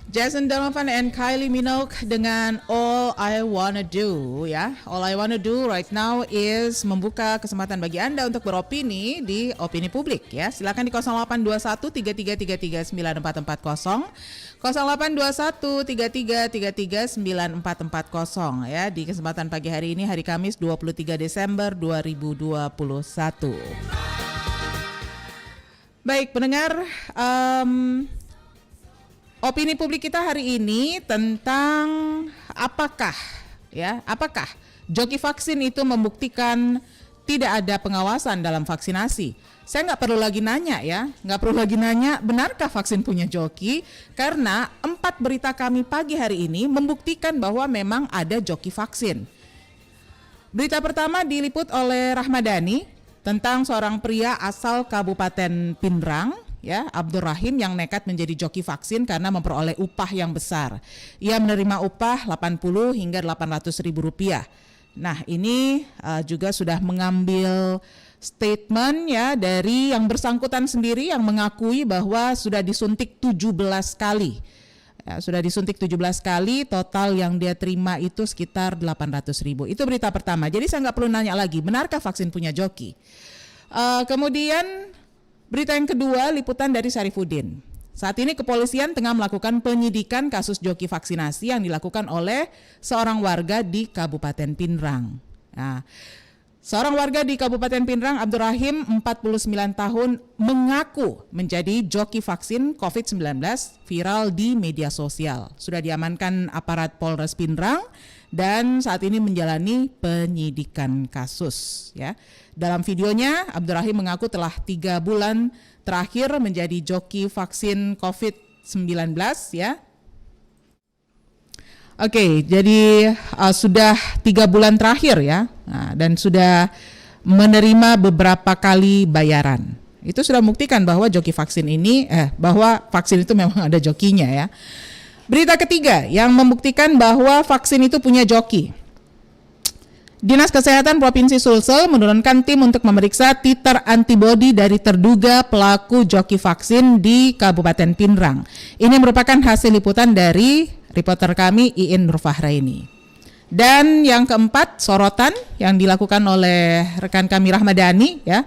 Jason Donovan and Kylie Minogue dengan All I Wanna Do ya. All I Wanna Do right now is membuka kesempatan bagi Anda untuk beropini di opini publik ya. Silakan di 0821 3333 9440 0821 3333 9440 ya, di kesempatan pagi hari ini, hari Kamis 23 Desember 2021. Baik pendengar, opini publik kita hari ini tentang apakah joki vaksin itu membuktikan tidak ada pengawasan dalam vaksinasi. Saya nggak perlu lagi nanya benarkah vaksin punya joki, karena 4 berita kami pagi hari ini membuktikan bahwa memang ada joki vaksin. Berita pertama diliput oleh Rahmadani tentang seorang pria asal Kabupaten Pinrang ya, Abdur Rahim, yang nekat menjadi joki vaksin karena memperoleh upah yang besar. Ia menerima upah 80 hingga 800 ribu rupiah. Nah ini juga sudah mengambil statement ya dari yang bersangkutan sendiri, yang mengakui bahwa sudah disuntik 17 kali. Ya, sudah disuntik 17 kali, total yang dia terima itu sekitar 800 ribu. Itu berita pertama. Jadi saya nggak perlu nanya lagi, benarkah vaksin punya joki? Kemudian berita yang kedua, liputan dari Syarifuddin. Saat ini kepolisian tengah melakukan penyidikan kasus joki vaksinasi yang dilakukan oleh seorang warga di Kabupaten Pinrang. Nah, seorang warga di Kabupaten Pinrang, Abdur Rahim, 49 tahun, mengaku menjadi joki vaksin COVID-19 viral di media sosial. Sudah diamankan aparat Polres Pinrang dan saat ini menjalani penyidikan kasus. Ya. Dalam videonya, Abdur Rahim mengaku telah 3 bulan terakhir menjadi joki vaksin COVID-19 ya. Oke, jadi sudah 3 bulan terakhir ya, dan sudah menerima beberapa kali bayaran. Itu sudah membuktikan bahwa joki vaksin ini, bahwa vaksin itu memang ada jokinya ya. Berita ketiga yang membuktikan bahwa vaksin itu punya joki. Dinas Kesehatan Provinsi Sulsel menurunkan tim untuk memeriksa titer antibodi dari terduga pelaku joki vaksin di Kabupaten Pinrang. Ini merupakan hasil liputan dari reporter kami Iin Nurfahraini. Dan yang keempat, sorotan yang dilakukan oleh rekan kami Rahmadani ya.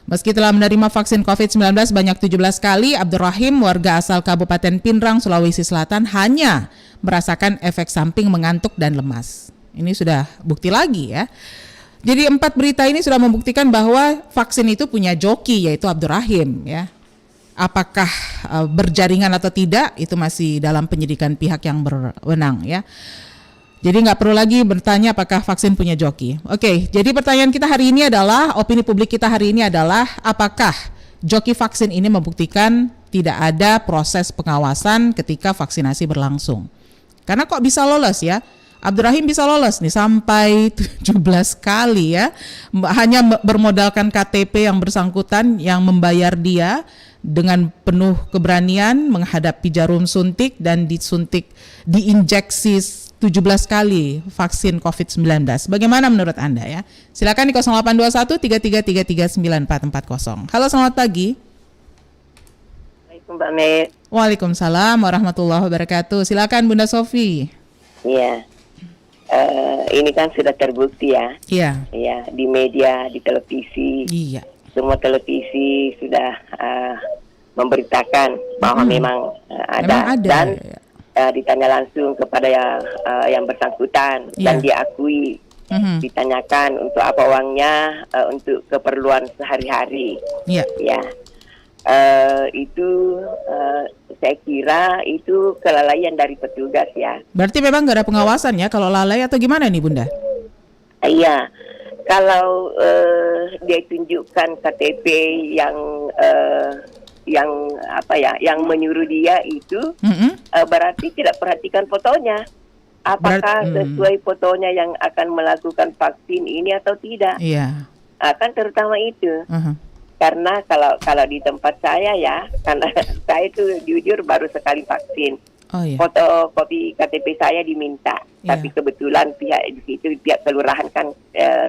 Meski telah menerima vaksin COVID-19 sebanyak 17 kali, Abdur Rahim, warga asal Kabupaten Pinrang, Sulawesi Selatan, hanya merasakan efek samping mengantuk dan lemas. Ini sudah bukti lagi ya. Jadi 4 berita ini sudah membuktikan bahwa vaksin itu punya joki, yaitu Abdur Rahim ya. Apakah berjaringan atau tidak, itu masih dalam penyidikan pihak yang berwenang ya. Jadi nggak perlu lagi bertanya apakah vaksin punya joki. Oke, jadi pertanyaan kita hari ini adalah, opini publik kita hari ini adalah, apakah joki vaksin ini membuktikan tidak ada proses pengawasan ketika vaksinasi berlangsung? Karena kok bisa lolos ya? Abdur Rahim bisa lolos nih sampai 17 kali ya, hanya bermodalkan KTP yang bersangkutan yang membayar dia dengan penuh keberanian menghadapi jarum suntik dan diinjeksi 17 kali vaksin COVID-19. Bagaimana menurut Anda ya? Silakan di 0821 3333 9440. Halo, selamat pagi. Assalamualaikum Mbak Met. Waalaikumsalam warahmatullahi wabarakatuh. Silakan Bunda Sofi. Iya. Ini kan sudah terbukti ya. Iya. Iya, di media, di televisi. Iya. Semua televisi sudah memberitakan bahwa memang ada. Dan ditanya langsung kepada yang bersangkutan dan diakui. Ditanyakan untuk apa uangnya, untuk keperluan sehari-hari. Iya. Ya. Itu saya kira itu kelalaian dari petugas ya. Berarti memang nggak ada pengawasan ya kalau lalai atau gimana nih Bunda? Iya, kalau dia tunjukkan KTP yang menyuruh dia itu berarti tidak perhatikan fotonya. Apakah sesuai fotonya yang akan melakukan vaksin ini atau tidak? Iya. Kan terutama itu. Karena kalau di tempat saya ya, karena saya itu jujur baru sekali vaksin. Fotokopi KTP saya diminta, tapi kebetulan pihak di situ, pihak kelurahan kan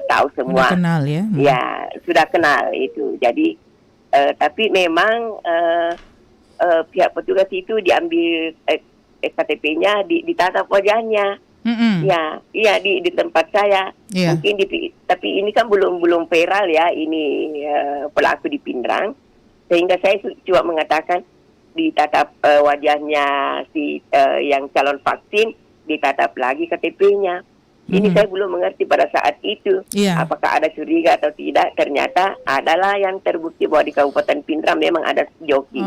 tahu semua. Sudah kenal ya? Ya, sudah kenal itu. Jadi, tapi memang pihak petugas itu diambil KTP-nya ditatap wajahnya. Ya, iya di tempat saya. Mungkin tapi ini kan belum viral ya ini pelaku di Pindrang, sehingga saya cuma mengatakan ditatap wajahnya si yang calon vaksin, ditatap lagi KTP-nya. Ini saya belum mengerti pada saat itu apakah ada curiga atau tidak. Ternyata adalah yang terbukti bahwa di Kabupaten Pindrang memang ada joki.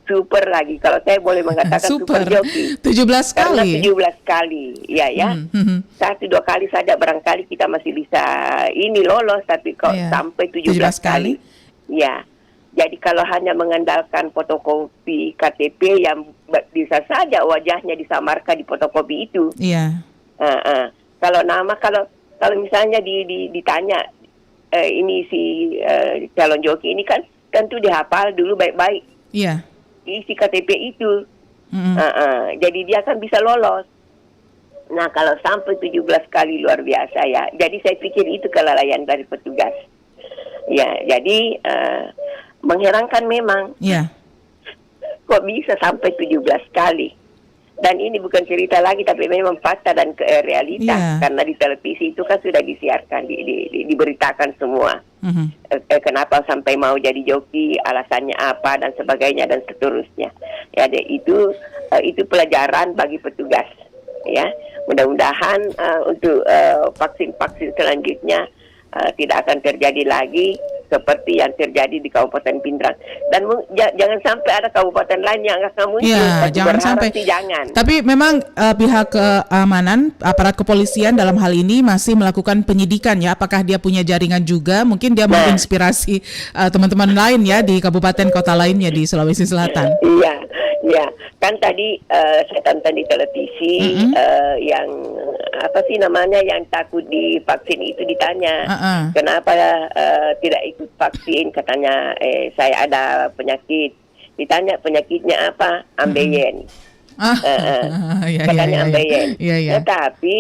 Super lagi kalau saya boleh mengatakan super joki. 17 karena kali. 17 kali. Ya. 1-2 kali saja barangkali kita masih bisa ini lolos, tapi kalau sampai 17 kali. Ya. Jadi kalau hanya mengandalkan fotokopi KTP yang bisa saja wajahnya disamarkan di fotokopi itu. Kalau nama kalau misalnya ditanya ini si calon joki ini kan tentu dihafal dulu baik-baik isi KTP itu. Jadi dia kan bisa lolos. Nah kalau sampai 17 kali luar biasa ya. Jadi saya pikir itu kelalaian dari petugas. Ya jadi mengherankan memang. Kok bisa sampai 17 kali. Dan ini bukan cerita lagi, tapi memang fakta dan realita. Karena di televisi itu kan sudah disiarkan, diberitakan semua. Kenapa sampai mau jadi joki, alasannya apa, dan sebagainya, dan seterusnya. Ya, itu pelajaran bagi petugas. Ya, mudah-mudahan untuk vaksin-vaksin selanjutnya tidak akan terjadi lagi seperti yang terjadi di Kabupaten Pindrang. Dan jangan sampai ada kabupaten lain yang akan muncul. Jangan sampai. Jangan. Tapi memang pihak keamanan, aparat kepolisian dalam hal ini masih melakukan penyidikan ya. Apakah dia punya jaringan juga? Mungkin dia menginspirasi teman-teman lain ya di kabupaten kota lainnya di Sulawesi Selatan. Iya. Kan tadi saya tonton di televisi yang apa sih namanya yang takut divaksin itu ditanya kenapa tidak ikut vaksin, katanya saya ada penyakit, ditanya penyakitnya apa, ambeien. Katanya ambeien. Tetapi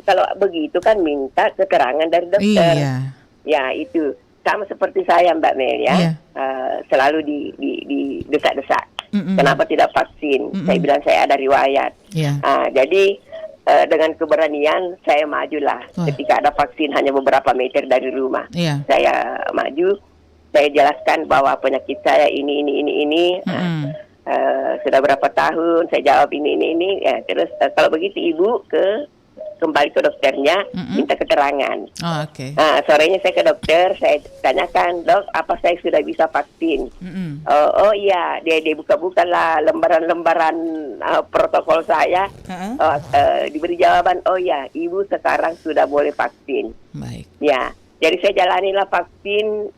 kalau begitu kan minta keterangan dari dokter. Ya itu sama seperti saya Mbak Mel ya, selalu di desak-desak. Kenapa tidak vaksin? Saya bilang saya ada riwayat. Jadi dengan keberanian saya majulah. Ketika ada vaksin hanya beberapa meter dari rumah, saya maju. Saya jelaskan bahwa penyakit saya ini. Sudah berapa tahun? Saya jawab ini. Ya, terus kalau begitu ibu kembali ke dokternya, minta keterangan. Sorenya saya ke dokter, saya tanyakan, dok, apa saya sudah bisa vaksin? Oh iya, dia buka-buka lah lembaran-lembaran protokol saya. Diberi jawaban, oh ya, ibu sekarang sudah boleh vaksin. Baik. Ya, jadi saya jalanilah vaksin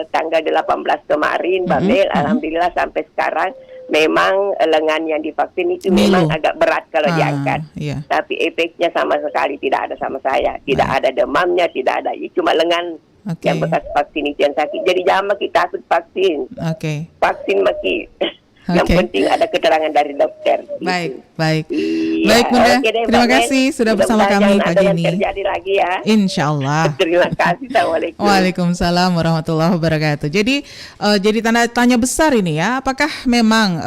tanggal 18 kemarin, Mbak Mel. Alhamdulillah sampai sekarang. Memang lengan yang divaksin itu memang agak berat kalau diangkat. Tapi efeknya sama sekali tidak ada sama saya. Tidak ada demamnya, tidak ada. Cuma lengan yang bekas vaksin itu yang sakit. Jadi jangan kita takut vaksin. Vaksin yang penting ada keterangan dari dokter. Baik. Baik Bunda, terima kasih sudah bersama kami pagi ini. Terjadi lagi ya. Insya Allah. Terima kasih. Assalamualaikum. Waalaikumsalam warahmatullahi wabarakatuh. Jadi tanda tanya besar ini ya. Apakah memang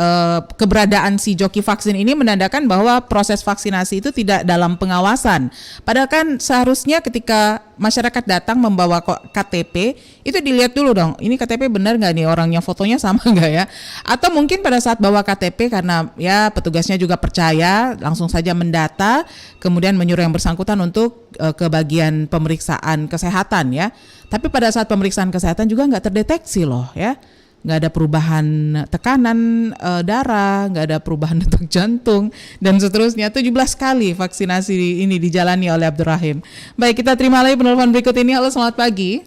keberadaan si joki vaksin ini menandakan bahwa proses vaksinasi itu tidak dalam pengawasan? Padahal kan seharusnya ketika masyarakat datang membawa KTP itu dilihat dulu dong. Ini KTP benar nggak nih, orangnya fotonya sama nggak ya? Atau mungkin pada saat bawa KTP karena ya petugasnya juga percaya, langsung saja mendata, kemudian menyuruh yang bersangkutan untuk ke bagian pemeriksaan kesehatan ya. Tapi pada saat pemeriksaan kesehatan juga nggak terdeteksi loh ya. Nggak ada perubahan tekanan darah, nggak ada perubahan detak jantung, dan seterusnya. 17 kali vaksinasi ini dijalani oleh Abdurrahim. Baik, kita terima lagi penelpon berikut ini. Halo, selamat pagi.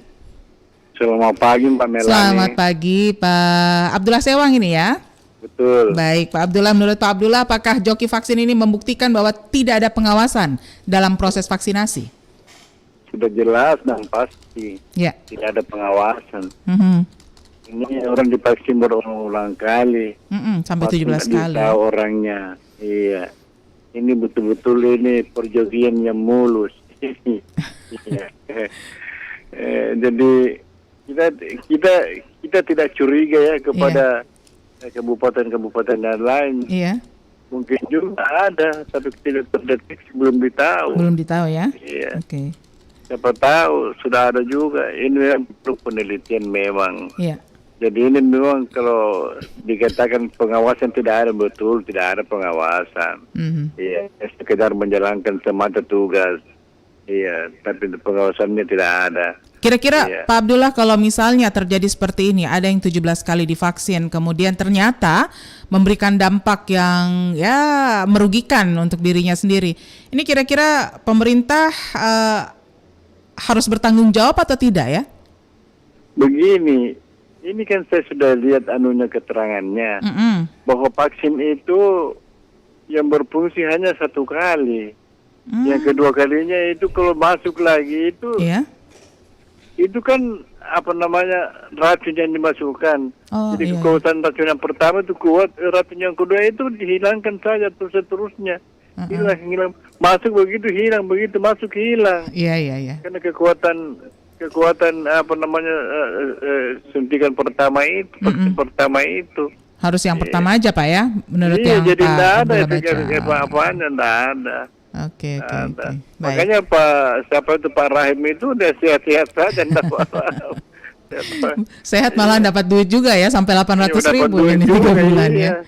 Selamat pagi Mbak Melani. Selamat pagi Pak Abdullah Sewang ini ya. Betul. Baik Pak Abdullah, menurut Pak Abdullah apakah joki vaksin ini membuktikan bahwa tidak ada pengawasan dalam proses vaksinasi? Sudah jelas dan pasti tidak ada pengawasan. Ini orang divaksin berulang kali. Sampai 17 kali. Tahu orangnya. Iya. Ini betul-betul ini perjokian yang mulus. Jadi kita tidak curiga ya kepada kabupaten-kabupaten dan lain. Mungkin juga ada, tapi tidak terdeteksi, belum ditahu. Belum ditahu ya? Iya. Oke. Siapa tahu sudah ada juga. Ini memang perlu penelitian memang. Iya. Jadi ini memang kalau dikatakan pengawasan tidak ada, betul tidak ada pengawasan. Iya, sekedar menjalankan semata tugas. Iya, tapi pengawasannya tidak ada. Kira-kira Pak Abdullah, kalau misalnya terjadi seperti ini, ada yang 17 kali divaksin, kemudian ternyata memberikan dampak yang ya merugikan untuk dirinya sendiri. Ini kira-kira pemerintah harus bertanggung jawab atau tidak ya? Begini, ini kan saya sudah lihat keterangannya, bahwa vaksin itu yang berfungsi hanya 1 kali. Yang kedua kalinya itu kalau masuk lagi itu, itu kan racun yang dimasukkan. Jadi kekuatan racun yang pertama itu kuat, racun yang kedua itu dihilangkan saja terus seterusnya. Hilang, masuk begitu hilang, begitu masuk hilang. Iya. Karena kekuatan suntikan pertama itu, vaksin pertama itu. Harus yang pertama aja Pak ya, menurut yang jadi Pak Abdullah baca. Jadi tidak ada apa-apanya, tidak ada. Oke. Makanya Pak Rahim itu udah sehat-sehat saja. Sehat malah dapat duit juga ya, sampai 800.000 ini 3 bulan ya.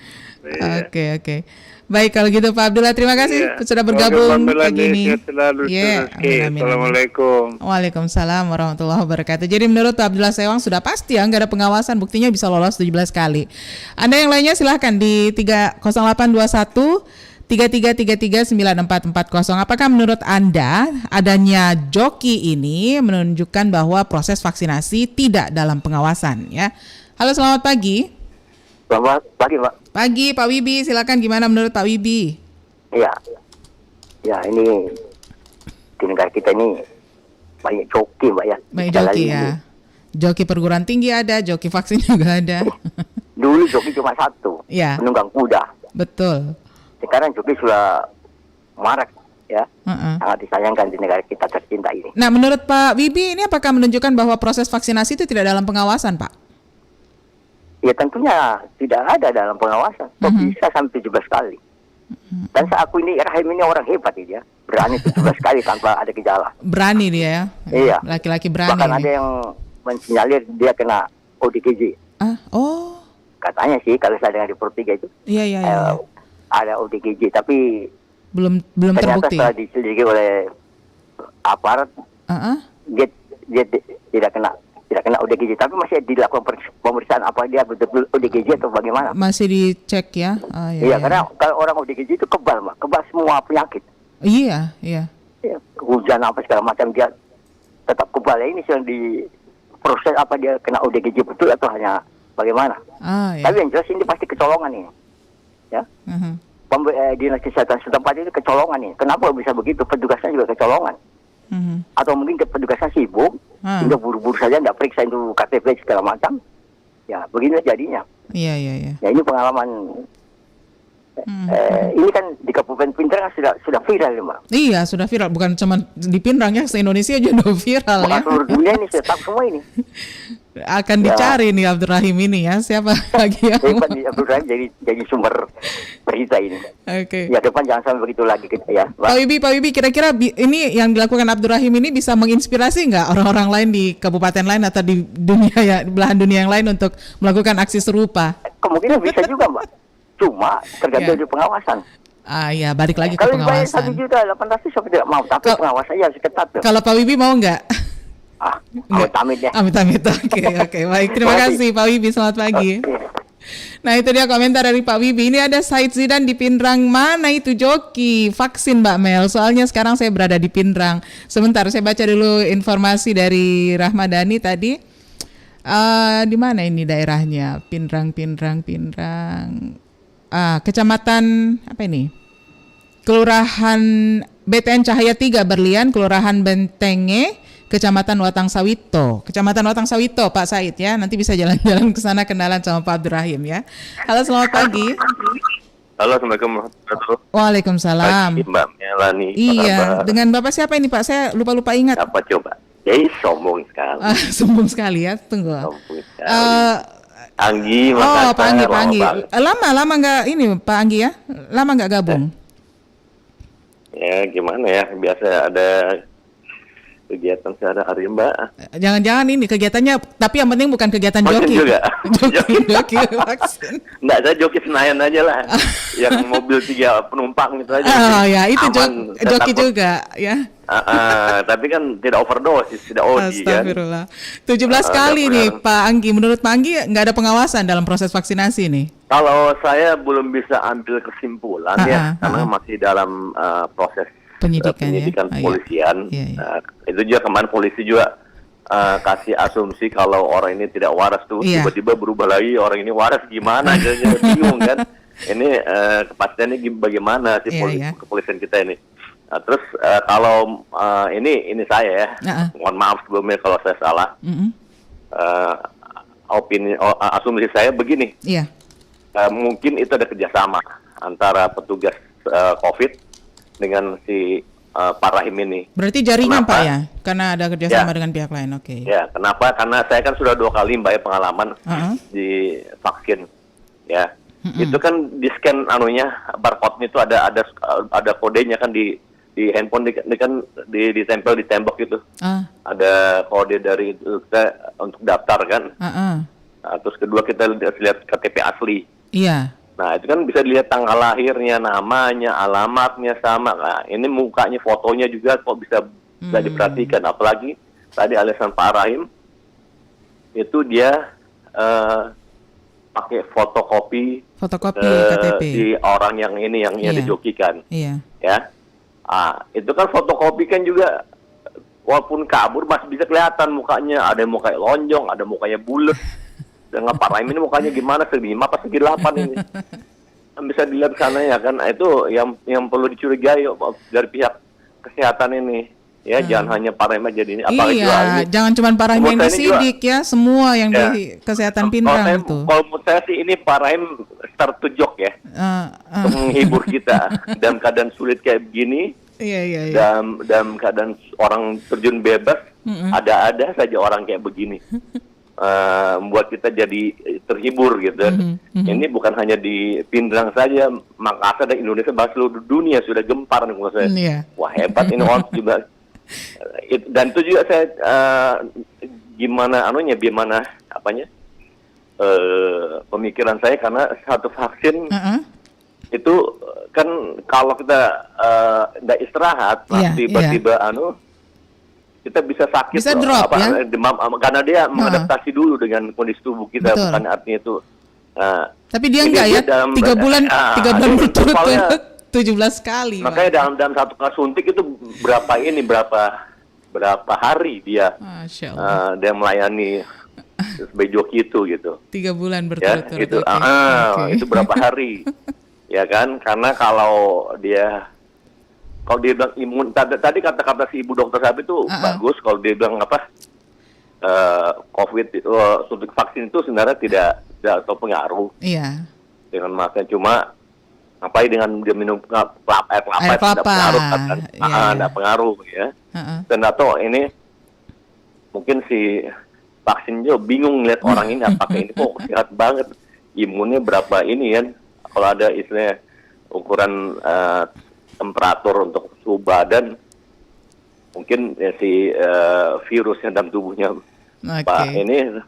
Oke. Baik, kalau gitu Pak Abdullah, terima kasih sudah bergabung pagi ini. Assalamualaikum. Waalaikumsalam warahmatullahi wabarakatuh. Jadi menurut Pak Abdullah Sewang sudah pasti ya, nggak ada pengawasan, buktinya bisa lolos 17 kali. Anda yang lainnya silahkan di 0821 33339440. Apakah menurut Anda adanya joki ini menunjukkan bahwa proses vaksinasi tidak dalam pengawasan ya? Halo, selamat pagi. Selamat pagi, Pak. Pagi, Pak Wibi. Silakan, gimana menurut Pak Wibi? Iya. Ya, ini di negara kita ini banyak joki, Mbak ya. Banyak joki ya. Joki perguruan tinggi ada, joki vaksin juga ada. Dulu joki cuma satu, menunggang kuda. Betul. Sekarang joki sudah marak ya. Sangat disayangkan di negara kita tercinta ini. Nah, menurut Pak Wibi ini apakah menunjukkan bahwa proses vaksinasi itu tidak dalam pengawasan, Pak? Ya tentunya tidak ada dalam pengawasan. Kok bisa sampai 17 kali? Dan saya aku ini Rahim ini orang hebat dia. Berani 17 kali tanpa ada gejala. Berani dia ya? Iya. Laki-laki berani. Bahkan ada yang mensinyalir dia kena ODGJ. Katanya sih kalau saya dengar di Pro 3 itu. Iya. Ada ODGJ, tapi belum ternyata terbukti. Setelah diselidiki oleh aparat, dia tidak kena ODGJ, tapi masih dilakukan pemeriksaan apa dia betul-betul ODGJ atau bagaimana? Masih dicek ya? Iya, karena kalau orang ODGJ itu kebal, Mbak, kebal semua penyakit. Iya. Hujan apa segala macam dia tetap kebal. Ini sedang diproses apa dia kena ODGJ betul atau hanya bagaimana? Tapi yang jelas ini pasti kecolongan ini. Ya, dinas kesehatan setempat itu kecolongan nih. Kenapa bisa begitu? Petugasnya juga kecolongan. Atau mungkin petugasnya sibuk, hingga buru-buru saja tidak periksa itu KTP segala macam. Ya, begini jadinya. Iya. Ya ini pengalaman. Ini kan di Kabupaten Pindrang sudah viral ya, Mbak. Iya, sudah viral. Bukan cuma di Pindrang ya, se-Indonesia juga udah viral ya. Seluruh dunia ini sudah tahu semua ini. Akan dicari nih Abdur Rahim ini ya, siapa lagi yang Abdur Rahim jadi sumber berita ini. Oke. Ya depan jangan sampai begitu lagi ya. Pak Wibi, kira-kira ini yang dilakukan Abdur Rahim ini bisa menginspirasi nggak orang-orang lain di kabupaten lain atau di dunia ya, belahan dunia yang lain untuk melakukan aksi serupa? Kemungkinan bisa juga, Mbak. Cuma tergantung di pengawasan. Ya balik lagi ke pengawasan. Kalau dibayar 1.800.000 siapa tidak mau, tapi pengawasannya harus ketat. Kalau Pak Wibi mau nggak? Amit-amit ya. Amit-amit. Oke. Baik, terima kasih Pak Wibi, selamat pagi. Nah, itu dia komentar dari Pak Wibi. Ini ada Said Zidan di Pindrang. Mana itu joki vaksin Mbak Mel? Soalnya sekarang saya berada di Pindrang. Sebentar, saya baca dulu informasi dari Rahmadani tadi. Di mana ini daerahnya? Pindrang. Kecamatan apa ini? Kelurahan BTN Cahaya 3 Berlian, Kelurahan Bentenge, Kecamatan Watang Sawito, Pak Said ya. Nanti bisa jalan-jalan ke sana kenalan sama Pak Abdur Rahim ya. Halo, selamat pagi. Halo, Assalamualaikum warahmatullahi wabarakatuh. Waalaikumsalam. Pagi, Mbak Melani. Iya, dengan Bapak siapa ini Pak? Saya lupa ingat. Apa coba? Jadi sombong sekali. Sombong sekali ya, tunggu. Sombong sekali. Anggi, Oh, Pak Anggi, Makassar, Pak Anggi. lama Lama nggak ini Pak Anggi ya? Lama nggak gabung? Ya gimana ya, biasa ada kegiatan sehari-hari Mbak. Jangan-jangan ini kegiatannya, tapi yang penting bukan kegiatan Vaksin joki. juga. Joki vaksin. Enggak, saya joki Senayan aja lah. Yang mobil 3 penumpang gitu aja. Oh ya, itu Aman, joki takut. juga ya. Tapi kan tidak overdosis, tidak OD kan. Astagfirullah. 17 kali nih Pak Anggi. Menurut Pak Anggi nggak ada pengawasan dalam proses vaksinasi nih? Kalau saya belum bisa ambil kesimpulan karena masih dalam proses penyidikan kepolisian. Iya. Itu juga kemarin polisi juga kasih asumsi kalau orang ini tidak waras tuh, tiba-tiba berubah lagi orang ini waras gimana, jadi bingung kan. Ini kepastiannya bagaimana sih kepolisian kita ini. Nah, terus kalau ini saya ya, mohon maaf sebelumnya kalau saya salah. Asumsi saya begini. Iya. Mungkin itu ada kerjasama antara petugas COVID dengan si Pak Rahim ini. Berarti jaringan kenapa? Pak ya? Karena ada kerjasama dengan pihak lain, oke. Ya, kenapa? Karena saya kan sudah 2 kali Mbak ya pengalaman di vaksin, ya. Itu kan di scan barcode-nya itu ada kodenya kan di handphone kan ditempel di tembok itu. Ada kode dari itu untuk daftar kan. Nah, terus kedua kita lihat KTP asli. Iya. Nah, itu kan bisa dilihat tanggal lahirnya, namanya, alamatnya sama. Nah, ini mukanya, fotonya juga kok bisa diperhatikan. Apalagi tadi alasan Pak Rahim, itu dia pakai fotokopi KTP si orang yang ini yang dijokikan. Iya. Ya. Itu kan fotokopi kan juga walaupun kabur masih bisa kelihatan mukanya. Ada yang mukanya lonjong, ada mukanya bulat. Dengan Pak Rahim ini mukanya gimana, segi 5 apa segi 8 ini. Bisa dilihat sana ya kan. Itu yang perlu dicurigai dari pihak kesehatan ini. Ya, jangan hanya Pak Rahim aja ini. Jangan cuma Pak Rahim yang disidik ya, semua yang di kesehatan Pindrang itu. Kalau menurut saya sih ini Pak Rahim start to joke ya. Untuk menghibur kita dalam keadaan sulit kayak begini. Iya. Dalam keadaan orang terjun bebas, ada saja orang kayak begini. Membuat kita jadi terhibur gitu. Ini bukan hanya di Pindrang saja, Makassar dan Indonesia, bahkan seluruh dunia sudah gempar nih menurut saya. Wah, hebat ini orang juga. Dan itu juga saya gimana pemikiran saya, karena satu vaksin itu kan kalau kita nggak istirahat, tiba-tiba kita bisa sakit, bisa drop, demam, karena dia mengadaptasi dulu dengan kondisi tubuh kita. Betul. Bukan artinya itu. Tapi dia enggak ya, 3 bulan berturut-turut 17 kali. Makanya dalam satu kali suntik itu berapa hari dia dia melayani sebagai joki itu gitu. 3 bulan berturut-turut. Ya, itu itu berapa hari? Ya kan, karena kalau dia bilang imun, tadi kata-kata si ibu dokter Sabi itu bagus. Kalau dia bilang COVID itu, suntik vaksin itu sebenarnya tidak atau pengaruh. Iya. Dengan makan cuma dengan dia minum air kelapa tidak pengaruh kan? Tidak pengaruh ya. Dan atau ini mungkin si vaksin juga bingung ngeliat orang ini apakah ini kok sehat banget, imunnya berapa ini kan? Kalau ada istilahnya ukuran temperatur untuk suhu badan, mungkin si virusnya dalam tubuhnya Pak ini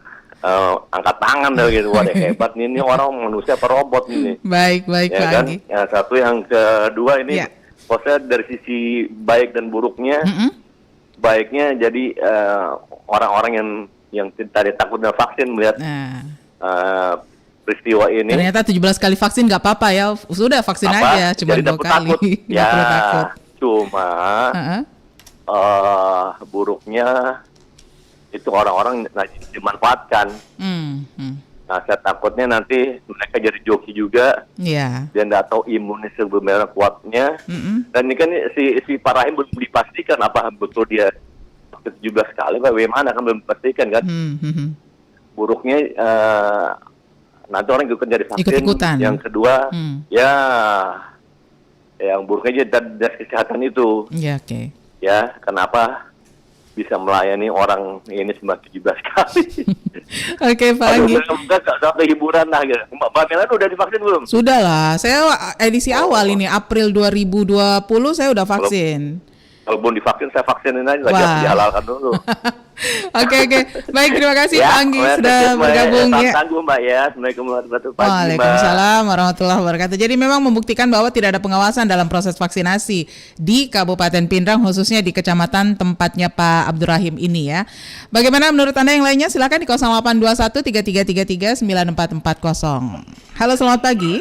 angkat tangan gitu. Wah, hebat nih, ini orang manusia apa robot ini. Baik ya Pak kan? Anggi. Satu, yang kedua ini proses dari sisi baik dan buruknya. Baiknya jadi orang-orang yang tadi takut dengan vaksin melihat peristiwa ini. Ternyata 17 kali vaksin nggak apa-apa ya, sudah vaksin aja, cuma 2 kali. Ya, cuma buruknya itu orang-orang dimanfaatkan. Nah, saya takutnya nanti mereka jadi joki juga. Dia nggak tahu imunnya sebenarnya kuatnya. Dan ini kan si Pak Rahim belum dipastikan apa betul dia 17 kali, bagaimana kan belum dipastikan kan. Buruknya nanti orang ikut jadi vaksin. Ikut-ikutan. Yang kedua, yang buruknya dari kesehatan itu. Ya, oke. Ya, kenapa? bisa melayani orang ini 17 kali. Oke, Pak Anggi. Sampai hiburan lah gitu. Mbak Melan udah divaksin belum? Sudah lah, saya edisi awal ini April 2020 saya udah vaksin. Kalau belum divaksin, saya vaksinin aja lagi, dihalalkan dulu. Oke. Baik, terima kasih Pak Anggi sudah bergabung ya. Tangguh Mbak ya. Assalamualaikum warahmatullahi wabarakatuh. Waalaikumsalam warahmatullahi wabarakatuh. Jadi memang membuktikan bahwa tidak ada pengawasan dalam proses vaksinasi di Kabupaten Pindrang, khususnya di kecamatan tempatnya Pak Abdurrahim ini ya. Bagaimana menurut Anda yang lainnya? Silakan di 0821 3333 9440. Halo, selamat pagi.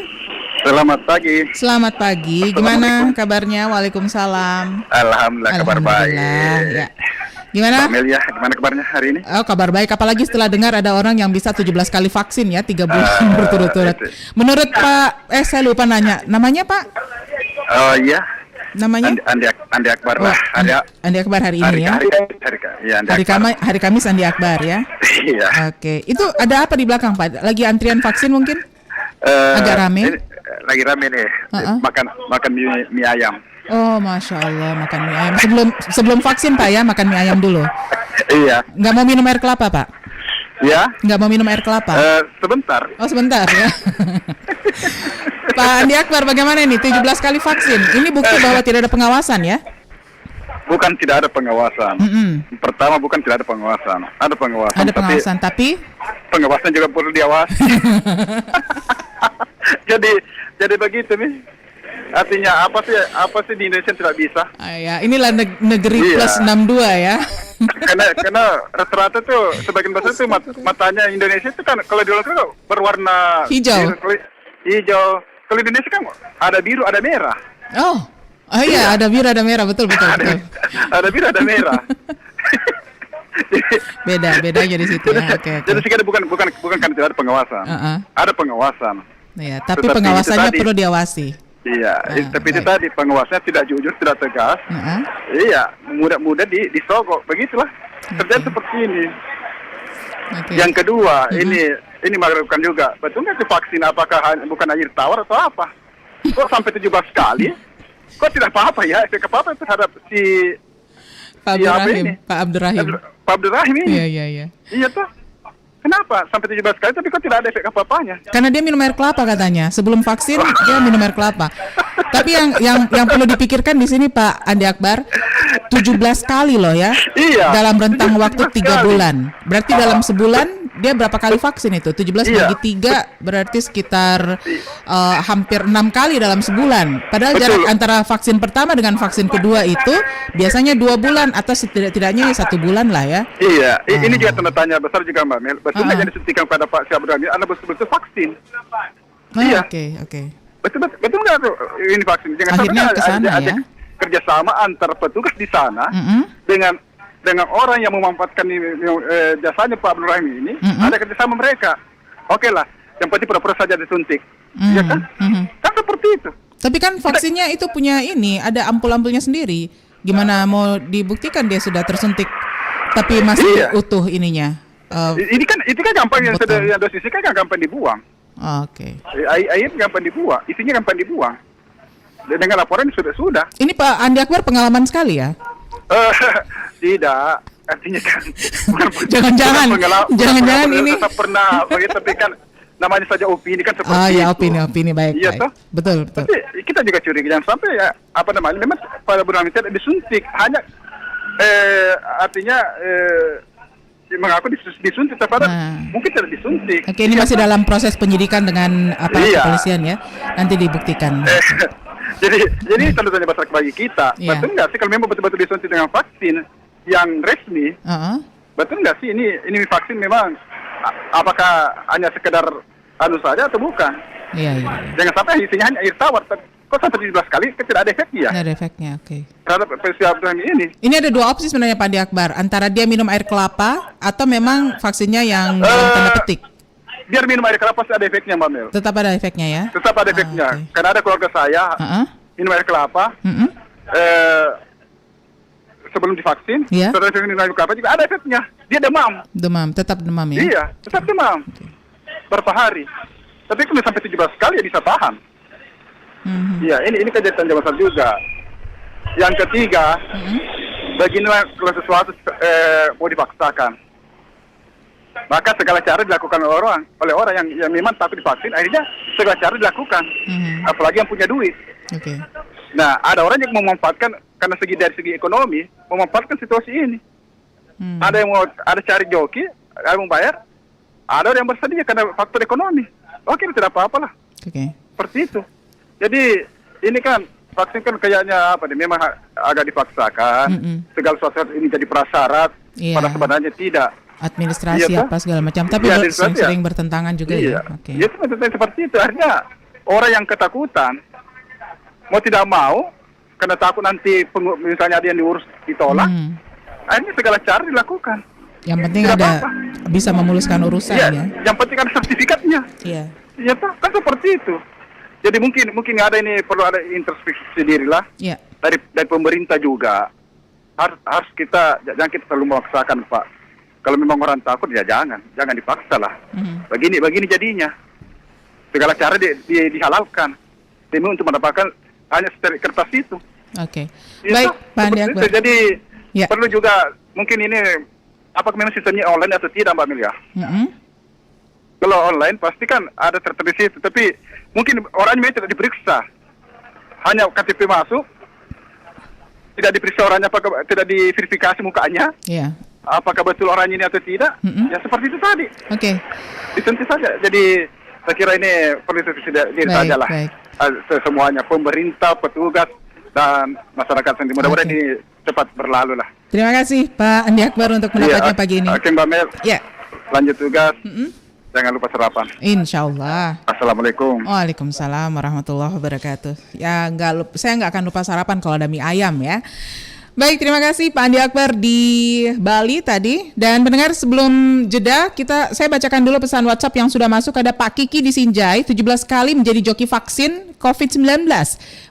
Selamat pagi. Selamat pagi. Gimana kabarnya? Waalaikumsalam. Alhamdulillah kabar baik. Ya. Gimana? Mbak Melia, gimana kabarnya hari ini? Oh, kabar baik. Apalagi setelah dengar ada orang yang bisa 17 kali vaksin ya, 3 bulan berturut-turut. Menurut Pak, saya lupa nanya. Namanya Pak? Oh iya. Namanya? Andi Akbar lah. Andi Akbar hari ini ya? Hari Kamis Andi Akbar ya? Iya. Oke. Itu ada apa di belakang Pak? Lagi antrian vaksin mungkin? Agak rame? Lagi rame nih. Makan mie ayam. Oh, Masya Allah, makan mie ayam. Sebelum vaksin Pak ya, makan mie ayam dulu. Iya. Nggak mau minum air kelapa Pak? Ya. Nggak mau minum air kelapa? Sebentar. Oh, sebentar ya. Pak Andi Akbar, bagaimana ini? 17 kali vaksin. Ini bukti bahwa tidak ada pengawasan ya? Bukan tidak ada pengawasan. Pertama bukan tidak ada pengawasan. Ada pengawasan. Ada pengawasan, tapi pengawasan juga perlu diawasi. Jadi begitu nih. Artinya apa sih di Indonesia tidak bisa? Ya, inilah negeri plus 62 ya. karena rata-rata tuh sebagian besar tuh matanya Indonesia itu kan kalau di luar itu berwarna hijau. Hijau. Kalau di Indonesia kan ada biru, ada merah. Oh iya, ada biru, ada merah, betul. Ada biru, ada merah. Bedanya di situ ya. Oke. Jadi sekarang bukan kan tidak ada pengawasan. Ada pengawasan. Ya, tapi pengawasannya perlu diawasi. Iya, tapi itu tadi pengawasannya tidak jujur, tidak tegas. Iya, mudah-mudah disogok, begitulah. Terjadi seperti ini. Yang kedua, ini meragukan juga. Betul nggak vaksin apakah bukan air tawar atau apa? Kok sampai 17 kali? Kok tidak apa-apa ya? Efek apa terhadap si Pak Abdurrahim ini? Iya. Iya tuh. Kenapa sampai 17 kali tapi kok tidak ada efek apa-apanya? Karena dia minum air kelapa katanya. Sebelum vaksin dia minum air kelapa. Tapi yang perlu dipikirkan di sini Pak Andi Akbar, 17 kali loh ya. Iya. Dalam rentang waktu 3 bulan. Berarti dalam sebulan dia berapa kali vaksin itu? 17 bagi 3 berarti sekitar hampir 6 kali dalam sebulan. Padahal jarak antara vaksin pertama dengan vaksin kedua itu biasanya 2 bulan atau setidaknya 1 bulan lah ya. Iya, ini juga tanda tanya besar juga Mbak Mel. Betul nggak yang disuntikan pada Pak Syabdurrahim? Anda betul-betul vaksin? Iya. Oke. Betul nggak tuh ini vaksin? Jangan akhirnya sampai ada kerjasama antara petugas di sana dengan orang yang memanfaatkan jasanya Pak Abdurrahim ini, ada kerjasama mereka. Oke lah, yang penting pura-pura saja disuntik, ya kan? Kan seperti itu. Tapi kan vaksinnya itu punya ada ampul-ampulnya sendiri. Gimana mau dibuktikan dia sudah tersuntik, tapi masih utuh ininya? Itu kan gampang yang dosisnya kan gampang dibuang. Oke. Air gampang dibuang, isinya gampang dibuang. Dengan laporan sudah. Ini Pak Andi Akbar pengalaman sekali ya? Tidak, artinya kan jangan-jangan ini pernah tapi kan namanya saja opini kan seperti itu. Ya opini baik. Iya toh? Betul. Tapi kita juga curiga jangan sampai memang pada Abdurrahim tidak disuntik, hanya artinya mengaku disuntik tapi mungkin tidak disuntik. Oke, ini masih dalam proses penyidikan dengan kepolisian ya. Nanti dibuktikan. Jadi tanda tanya besar bagi kita. Betul nggak sih kalau memang betul-betul disuntik dengan vaksin yang resmi? Betul nggak sih ini vaksin memang apakah hanya sekedar saja atau bukan? Iya. Jangan sampai isinya hanya air tawar. Kok sampai 17 kali tidak ada efeknya? Tidak ada efeknya, oke. Terhadap Abdurrahim ini. Ini ada 2 opsi sebenarnya Pak Andi Akbar. Antara dia minum air kelapa atau memang vaksinnya yang dalam tanda petik. Biar minum air kelapa ada efeknya Mbak Mel. Tetap ada efeknya ya? Tetap ada efeknya. Okay. Karena ada keluarga saya minum air kelapa. Sebelum divaksin, setelah minum air kelapa juga ada efeknya. Dia demam. Tetap demam ya? Iya, tetap demam. Berapa hari. Tapi kalau sampai 17 kali ya bisa tahan. Iya, ini kejadian besar juga. Yang ketiga, beginilah kalau sesuatu mau dipaksakan. Maka segala cara dilakukan oleh orang yang memang takut divaksin, akhirnya segala cara dilakukan. Apalagi yang punya duit. Okay. Nah, ada orang yang memanfaatkan karena dari segi ekonomi, memanfaatkan situasi ini. Ada yang ada cari joki, ada yang mau bayar, ada orang yang bersedia karena faktor ekonomi. Oke, tidak apa-apa lah. Okay. Seperti itu. Jadi ini kan vaksin kan kayaknya memang agak dipaksakan. Segala sesuatu ini jadi prasyarat, pada sebenarnya tidak. Administrasi apa segala macam, tapi sering bertentangan juga ya. Okay. Ya seperti itu. Akhirnya orang yang ketakutan mau tidak mau karena takut nanti misalnya ada yang diurus ditolak, akhirnya segala cara dilakukan. Yang penting tidak bisa memuluskan urusan ya. Yang penting ada sertifikatnya. Iya. Ya kan seperti itu. Jadi mungkin ada ini perlu ada introspeksi diri lah. Iya. Dari pemerintah juga harus kita jangan kita terlalu memaksakan, Pak. Kalau memang orang takut ya jangan dipaksa lah. Begini jadinya. Segala cara dihalalkan demi untuk mendapatkan hanya kertas itu. Oke. Baik, Pak Andi Akbar. Jadi perlu juga mungkin ini apakah memang sistemnya online atau tidak, Mbak Milia? Kalau online pasti kan ada tertulis itu, tapi mungkin orangnya tidak diperiksa. Hanya KTP masuk, tidak diperiksa orangnya, apakah tidak diverifikasi mukanya. Iya. Apakah betul orang ini atau tidak? Ya seperti itu tadi. Oke. Ditentu saja. Jadi saya kira ini perlu diri saja lah. Semuanya, pemerintah, petugas, dan masyarakat sendiri. Mudah-mudahan ini cepat berlalu lah. Terima kasih Pak Andi Akbar untuk pendapatnya pagi ini. Oke Mbak Mel. Lanjut tugas. Jangan lupa sarapan. Insya Allah. Assalamualaikum. Waalaikumsalam warahmatullahi wabarakatuh. Ya saya nggak akan lupa sarapan kalau ada mie ayam ya. Baik, terima kasih Pak Andi Akbar di Bali tadi. Dan pendengar, sebelum jeda saya bacakan dulu pesan WhatsApp yang sudah masuk. Ada Pak Kiki di Sinjai, 17 kali menjadi joki vaksin COVID-19.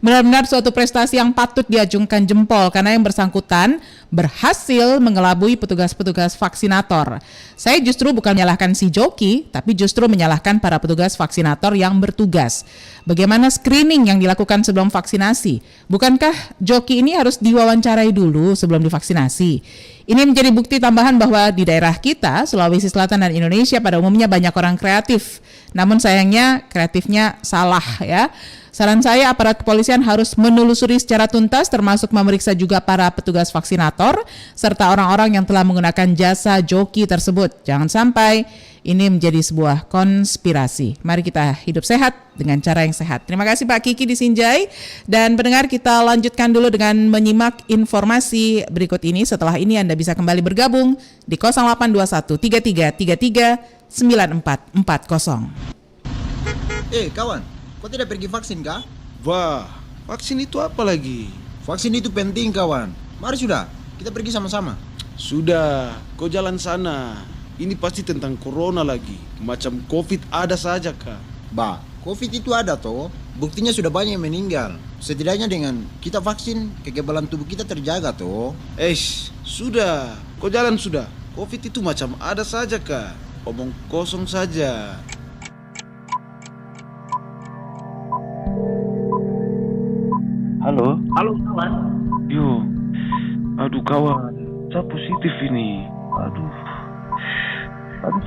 Benar-benar suatu prestasi yang patut diacungkan jempol karena yang bersangkutan berhasil mengelabui petugas-petugas vaksinator. Saya justru bukan menyalahkan si joki, tapi justru menyalahkan para petugas vaksinator yang bertugas. Bagaimana screening yang dilakukan sebelum vaksinasi? Bukankah joki ini harus diwawancarai dulu sebelum divaksinasi? Ini menjadi bukti tambahan bahwa di daerah kita, Sulawesi Selatan dan Indonesia pada umumnya banyak orang kreatif. Namun sayangnya kreatifnya salah ya. Saran saya aparat kepolisian harus menelusuri secara tuntas termasuk memeriksa juga para petugas vaksinator serta orang-orang yang telah menggunakan jasa joki tersebut. Jangan sampai ini menjadi sebuah konspirasi. Mari kita hidup sehat dengan cara yang sehat. Terima kasih Pak Kiki di Sinjai. Dan pendengar, kita lanjutkan dulu dengan menyimak informasi berikut ini. Setelah ini Anda bisa kembali bergabung di 0821 3333 9440. Kawan, kau tidak pergi vaksin kah? Wah, vaksin itu apa lagi? Vaksin itu penting kawan. Mari sudah, kita pergi sama-sama. Sudah, kau jalan sana. Ini pasti tentang corona lagi. Macam COVID ada saja kah? Bah, COVID itu ada toh. Buktinya sudah banyak yang meninggal. Setidaknya dengan kita vaksin, kekebalan tubuh kita terjaga toh. Sudah, kau jalan sudah. COVID itu macam ada saja kah? Omong kosong saja. Halo? Halo kawan. Yo, aduh kawan, saya positif ini. Aduh,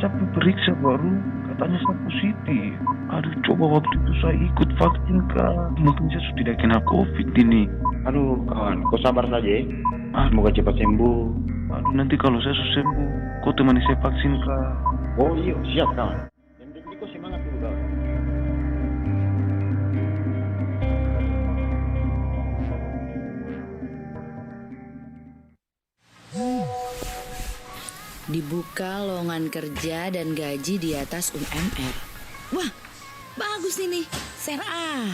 saya periksa baru, katanya saya positif. Aduh, coba waktu itu saya ikut vaksin kah? Mungkin saya sudah tidak kena COVID ini. Aduh kawan, kau sabar saja ya. Semoga cepat sembuh. Aduh, nanti kalau saya sudah sembuh, kau temani saya vaksin kah? Oh iya, siap kawan. Yang penting kau semangat dulu kawan. Dibuka lowongan kerja dan gaji di atas UMR. Wah, bagus ini. Share ah.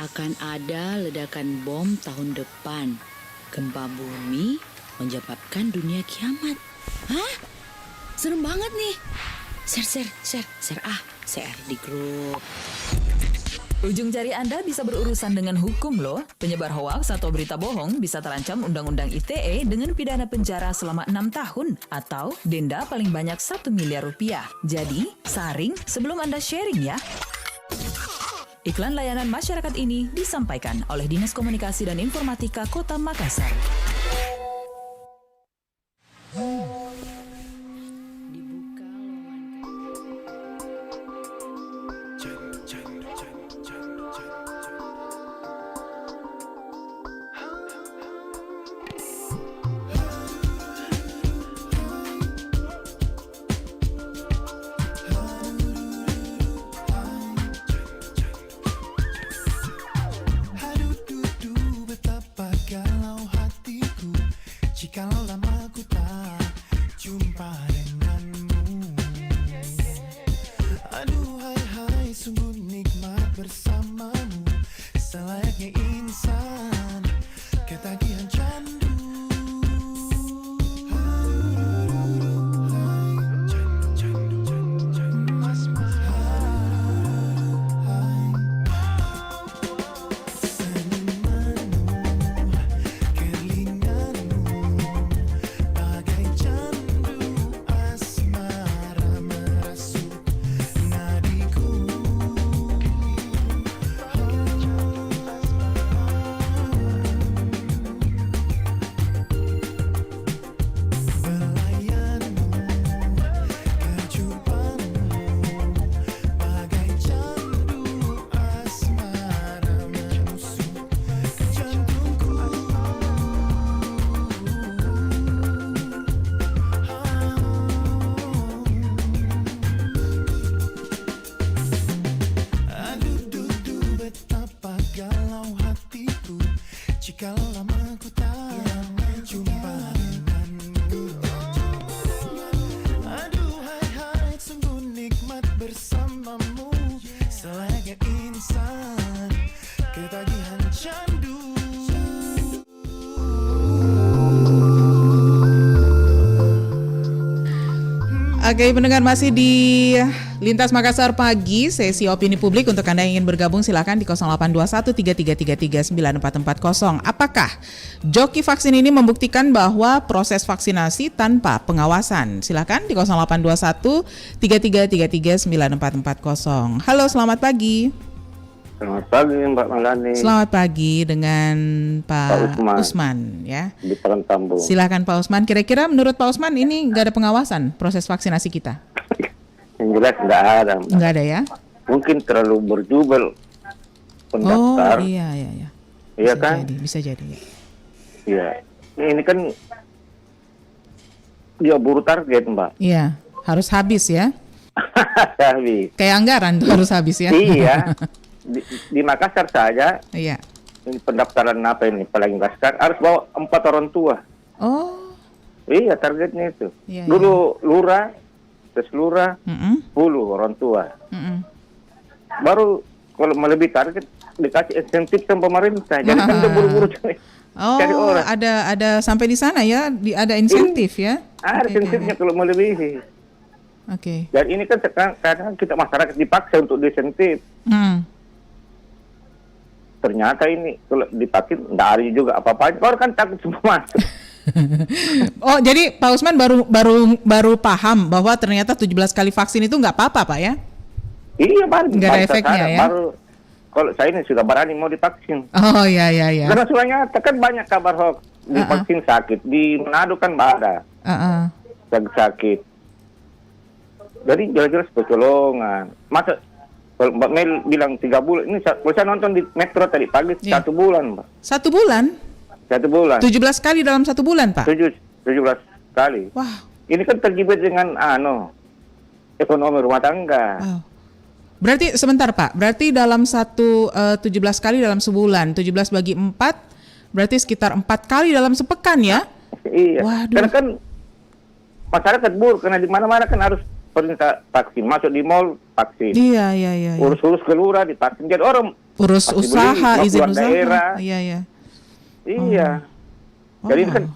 Akan ada ledakan bom tahun depan. Gempa bumi menyebabkan dunia kiamat. Hah? Serem banget nih. Share ah. Share di grup. Ujung jari Anda bisa berurusan dengan hukum loh. Penyebar hoaks atau berita bohong bisa terancam Undang-Undang ITE dengan pidana penjara selama 6 tahun atau denda paling banyak 1 miliar rupiah. Jadi, saring sebelum Anda sharing ya. Iklan layanan masyarakat ini disampaikan oleh Dinas Komunikasi dan Informatika Kota Makassar. Jikalau lama ku tak jumpa denganmu. Aduh hai sungguh nikmat bersamamu. Selayaknya insan ketagihan candu. Jikalau lama ku tak jumpa denganmu. Aduh hai sungguh nikmat bersamamu. Selayaknya insan ketagihan candu. Oke, pendengar masih di Lintas Makassar Pagi, sesi opini publik. Untuk Anda yang ingin bergabung silakan di 082133339440. Apakah joki vaksin ini membuktikan bahwa proses vaksinasi tanpa pengawasan? Silakan di 082133339440. Halo, selamat pagi. Selamat pagi Mbak Malani. Selamat pagi dengan Pak Usman ya. Di Perantambung. Silakan Pak Usman. Kira-kira menurut Pak Usman ini nggak ada pengawasan proses vaksinasi kita? Yang jelas nggak ada. Nggak ada ya? Mungkin terlalu berjubel pendaftar. Oh iya. Iya kan? Bisa jadi. Iya. Ini kan dia buru target Mbak. Iya. Harus habis ya? Habis. Kayak anggaran harus habis ya? Iya. Di Makassar saja, iya. Ini pendaftaran apa ini paling Makassar harus bawa 4 orang tua. Oh. Iya targetnya itu. Iya, Dulu lurah, terus lurah, 10 orang tua. Baru kalau melebihi target dikasih insentif sama pemerintah. Jadi kan udah buru-buru cari orang. Ada sampai di sana ya, ada insentif ya? Ada insentifnya kalau melebihi. Oke. Dan ini kan sekarang kita masyarakat dipaksa untuk disentif. Ternyata ini kalau dipakai nggak ada juga apa-apa. Orang kan takut semua. Oh, jadi Pak Usman baru paham bahwa ternyata 17 kali vaksin itu nggak apa-apa, Pak ya? Iya, baru. Nggak ada efeknya ya? Baru kalau saya ini sudah berani mau divaksin. Oh iya. Karena soalnya kan banyak kabar hoax divaksin sakit. Di Manado kan ada sakit. Jadi jelas-jelas kecolongan. Masa kalau Mbak Mel bilang 3 bulan, ini saya nonton di Metro tadi pagi 1 bulan, Mbak. 1 bulan? 1 bulan. 17 kali dalam 1 bulan, Pak? 17 kali. Wah. Ini kan terlibat dengan ekonomi rumah tangga. Wow. Berarti sebentar, Pak. Berarti dalam 17 kali dalam sebulan, 17 bagi 4, berarti sekitar 4 kali dalam sepekan ya? Iya. Waduh. Karena kan masyarakat buruk, karena di mana-mana kan harus perintah vaksin, masuk di mall vaksin. Iya. Urus-urus kelurahan divaksin. Jadi orang urus usaha, izin usaha. Daerah. Iya. Jadi kan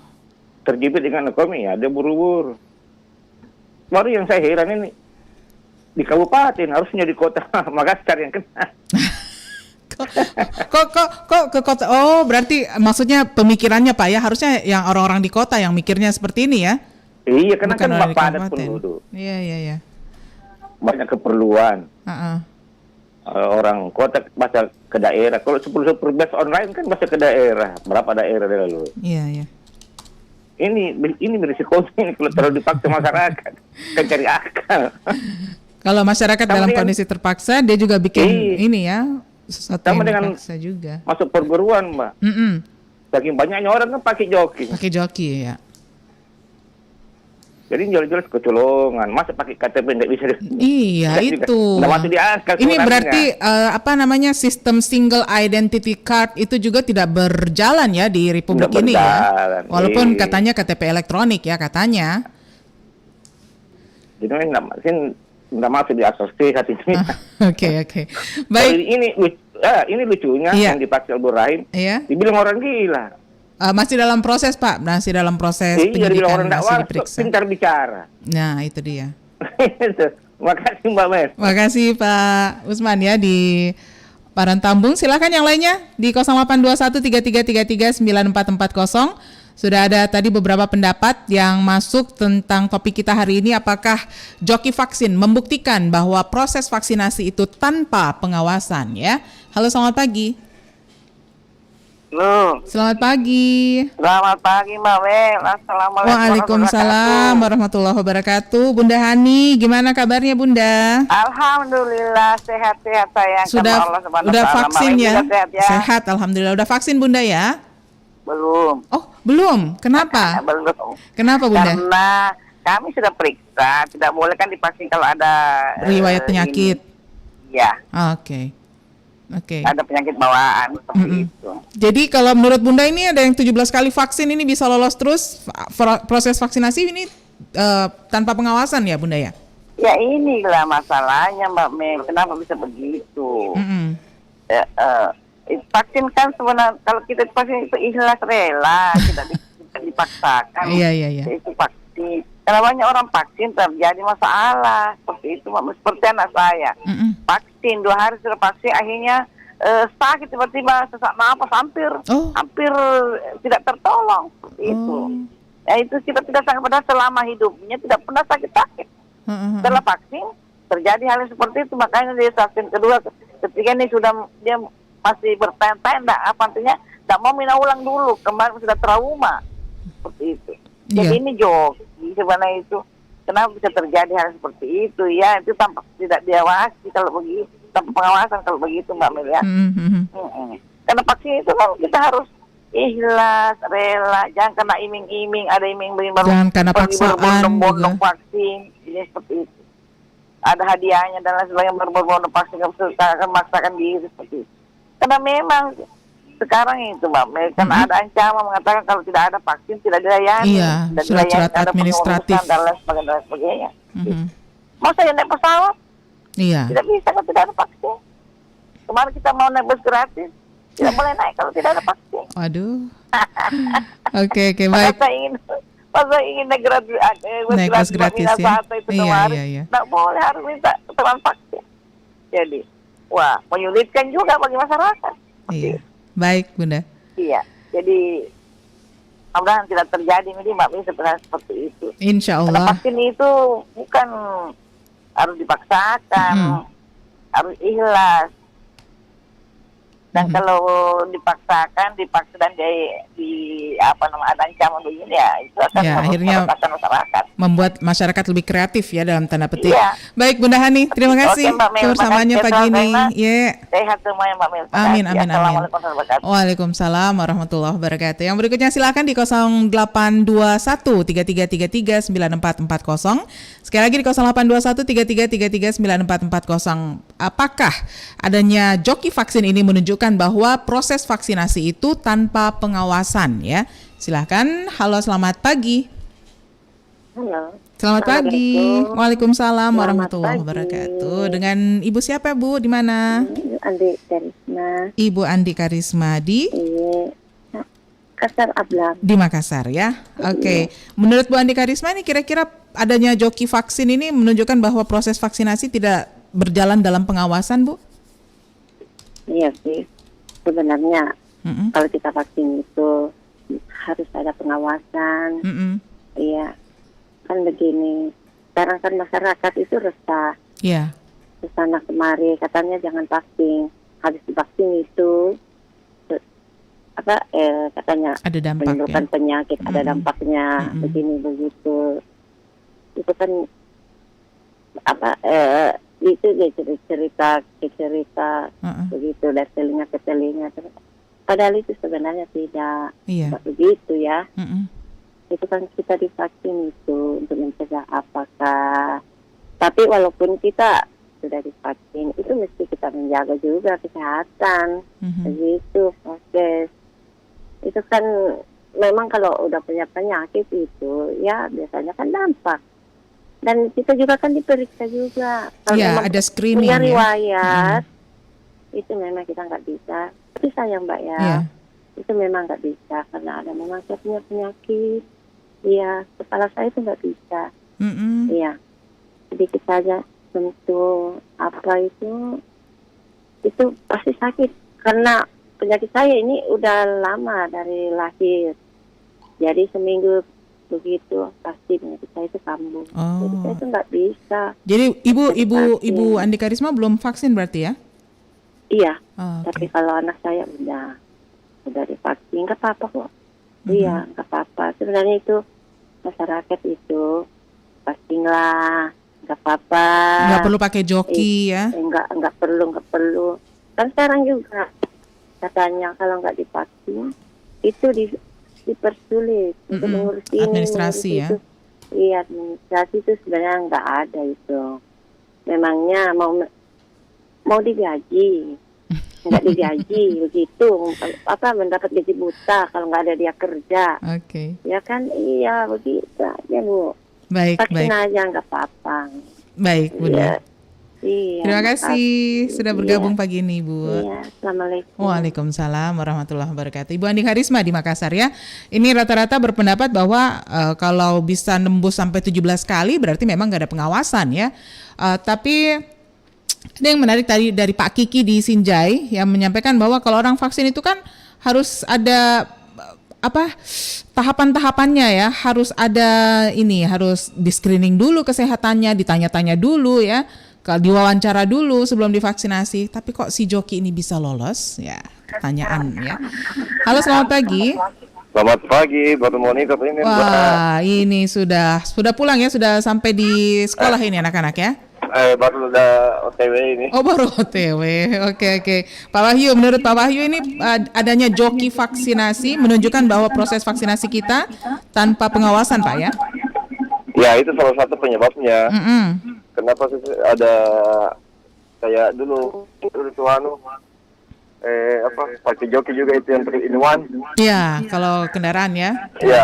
terjebak dengan ekonomi ya, dia buru-buru. Baru yang saya heran ini di kabupaten, harusnya di kota Makassar yang kena. Kok ke kota? Oh, berarti maksudnya pemikirannya Pak ya, harusnya yang orang-orang di kota yang mikirnya seperti ini ya? Iya, karena kan padat penduduk. Iya. Banyak keperluan. orang kota baca ke daerah. Kalau 10 belas online kan baca ke daerah. Berapa daerah dia lalu? Iya. Ini berisikonya ini kalau terlalu dipaksa masyarakat. Kan cari akal. Kalau masyarakat dalam kondisi terpaksa, dia juga bikin ini ya, sesuatu sama yang dengan dipaksa juga. Masuk perguruan, Mbak. Saking banyaknya orang kan pakai joki. Pakai joki ya. Jadi jelas-jelas kecolongan. Masa pakai KTP nggak bisa? Iya itu. Nggak masuk di akal. Ini berarti sistem single identity card itu juga tidak berjalan ya di Republik ini ya. Walaupun katanya KTP elektronik ya katanya. Jadi nggak masuk di akal sehat itu. Oke. Baik. Ini lucunya yang dipakai Abdul Rahim. Iya. Dibilang orang gila. Masih dalam proses Pak, masih dalam proses penyidikan, orang masih diperiksa. Pintar bicara. Nah itu dia. Makasih Mbak Mel. Makasih Pak Usman ya di Parantambung. Silakan yang lainnya di 082133339440. Sudah ada tadi beberapa pendapat yang masuk tentang topik kita hari ini. Apakah joki vaksin membuktikan bahwa proses vaksinasi itu tanpa pengawasan ya? Halo, selamat pagi. Halo. Selamat pagi. Selamat pagi Mbak Mel. Assalamualaikum. Waalaikumsalam warahmatullahi wabarakatuh. Bunda Hani, gimana kabarnya Bunda? Alhamdulillah sehat-sehat sayang. Sudah vaksin ya? Sehat, alhamdulillah. Udah vaksin Bunda ya? Belum. Oh, belum. Kenapa? Belum. Kenapa Bunda? Karena kami sudah periksa, tidak boleh kan divaksin kalau ada riwayat penyakit. Iya. Oke. Ada penyakit bawaan seperti itu. Jadi kalau menurut Bunda ini ada yang 17 kali vaksin ini bisa lolos terus proses vaksinasi ini tanpa pengawasan ya Bunda ya? Ya inilah masalahnya Mbak Mel. Kenapa bisa begitu? Vaksin kan sebenarnya kalau kita vaksin itu ikhlas rela, tidak dipaksakan. Iya. Itu vaksin. Karena banyak orang vaksin terjadi masalah seperti itu, seperti anak saya. Vaksin 2 hari sudah vaksin, akhirnya sakit tiba-tiba sesak napas hampir tidak tertolong seperti itu. Ya itu kita tidak sangat pada selama hidupnya tidak pernah sakit-sakit. Setelah vaksin terjadi hal yang seperti itu, makanya dia vaksin kedua, ketika ini sudah dia masih bertanya-tanya, artinya tidak mau minum ulang dulu, kemarin sudah trauma seperti itu. Jadi ini joki sebenarnya itu. Kenapa bisa terjadi hal seperti itu ya? Itu tanpa tidak diawasi kalau begitu, tanpa pengawasan kalau begitu Mbak Mel ya. Karena vaksin itu kan kita harus ikhlas, rela, jangan kena iming-iming, ada iming-iming baru. Jangan karena paksaan juga. Vaksin, ini seperti itu. Ada hadiahnya dan lain sebagainya, berbondong-bondong vaksin, akan memaksakan diri seperti itu. Karena memang sekarang itu Mbak Mel, karena ada ancaman mengatakan kalau tidak ada vaksin tidak dilayani. Iya, surat-surat administratif dan lain sebagainya. Masa ya naik pesawat? Iya. Tidak bisa kalau tidak ada vaksin. Kemarin kita mau naik bus gratis, tidak boleh naik kalau tidak ada vaksin. Waduh. Oke, baik. Masa ingin naik bus gratis ya? Iya. Tidak boleh, harus minta keterangan vaksin. Jadi, wah, menyulitkan juga bagi masyarakat. Iya. Baik, Bunda. Iya, jadi mudah-mudahan tidak terjadi ini Mbak Mil seperti itu. Insya Allah. Karena vaksin itu bukan harus dipaksakan, harus ikhlas. Dan kalau dipaksa dan ada ancaman begini ya, itu akan akhirnya masyarakat. Membuat masyarakat lebih kreatif ya dalam tanda petik. Iya. Baik Bunda Hani, terima kasih kebersamaannya pagi ini. Sehat semuanya Mbak Mil. Amin. Waalaikumsalam warahmatullahi wabarakatuh. Yang berikutnya silakan di 082133339440. Sekali lagi di 082133339440. Apakah adanya joki vaksin ini menunjukkan bahwa proses vaksinasi itu tanpa pengawasan ya? Silahkan. Halo, selamat pagi. Halo. Selamat pagi. Waalaikumsalam warahmatullahi wabarakatuh. Dengan Ibu siapa Bu? Di mana? Andi Karisma. Ibu Andi Karisma di? Makassar Ablang. Di Makassar ya. Oke. Menurut Bu Andi Karisma ini kira-kira adanya joki vaksin ini menunjukkan bahwa proses vaksinasi tidak berjalan dalam pengawasan, Bu? Iya sih. Sebenarnya kalau kita vaksin itu harus ada pengawasan. Iya. Kan begini, sekarang kan masyarakat itu resah. Iya. kesana kemari, katanya jangan vaksin. Habis divaksin itu katanya ada dampak, menimbulkan penyakit, ada dampaknya begini begitu. Itu kan itu dia cerita begitu dari telinga ke telinga. Padahal itu sebenarnya tidak begitu ya. Itu kan kita divaksin itu untuk mencegah apakah. Tapi walaupun kita sudah divaksin, itu mesti kita menjaga juga kesehatan. Begitu proses. Itu kan memang kalau udah punya penyakit itu ya biasanya kan dampak. Dan kita juga kan diperiksa juga. Iya, ada screening punya riwayat, itu memang kita nggak bisa. Tapi sayang Mbak ya, itu memang nggak bisa karena ada memang saya punya penyakit. Iya, kepala saya itu nggak bisa. Iya, sedikit saja sentuh itu pasti sakit karena penyakit saya ini udah lama dari lahir. Jadi seminggu begitu pasti penyakit saya itu kambuh. Jadi saya itu nggak bisa. Jadi ibu Andika Risma belum vaksin berarti ya? Iya. Tapi kalau anak saya udah divaksin nggak apa-apa kok. Iya, nggak apa-apa. Sebenarnya itu masyarakat itu vaksinlah, nggak apa-apa. Nggak perlu pakai joki ya? Nggak perlu. Kan sekarang juga katanya kalau nggak divaksin itu dipersulit untuk mengurus ini, administrasi ya? Itu. Iya, administrasi itu sebenarnya nggak ada itu. Memangnya mau digaji, nggak digaji begitu. Mendapat gaji buta kalau nggak ada dia kerja. Oke. Ya kan, iya begitu aja Bu. Baik. Vaksin aja nggak apa-apa. Baik, Bunda. Iya. Terima kasih sudah bergabung pagi ini, Bu. Iya, Assalamualaikum. Waalaikumsalam warahmatullahi wabarakatuh. Ibu Andika Risma di Makassar ya. Ini rata-rata berpendapat bahwa kalau bisa nembus sampai 17 kali berarti memang nggak ada pengawasan ya. Tapi ada yang menarik tadi dari Pak Kiki di Sinjai yang menyampaikan bahwa kalau orang vaksin itu kan harus ada tahapan-tahapannya ya, harus di screening dulu kesehatannya, ditanya-tanya dulu ya, diwawancara dulu sebelum divaksinasi. Tapi kok si joki ini bisa lolos ya, pertanyaan ya. Halo, selamat pagi. Selamat pagi, baru mau nikah ini. Wah, ini sudah pulang ya, sudah sampai di sekolah ini anak-anak ya. Baru udah OTW ini. Oh, baru OTW. Oke. Pak Wahyu, menurut Pak Wahyu ini adanya joki vaksinasi menunjukkan bahwa proses vaksinasi kita tanpa pengawasan, Pak ya? Ya, itu salah satu penyebabnya. Kenapa sih ada kayak dulu pakai joki juga itu yang 3-in-1. Iya, kalau kendaraan ya. Iya,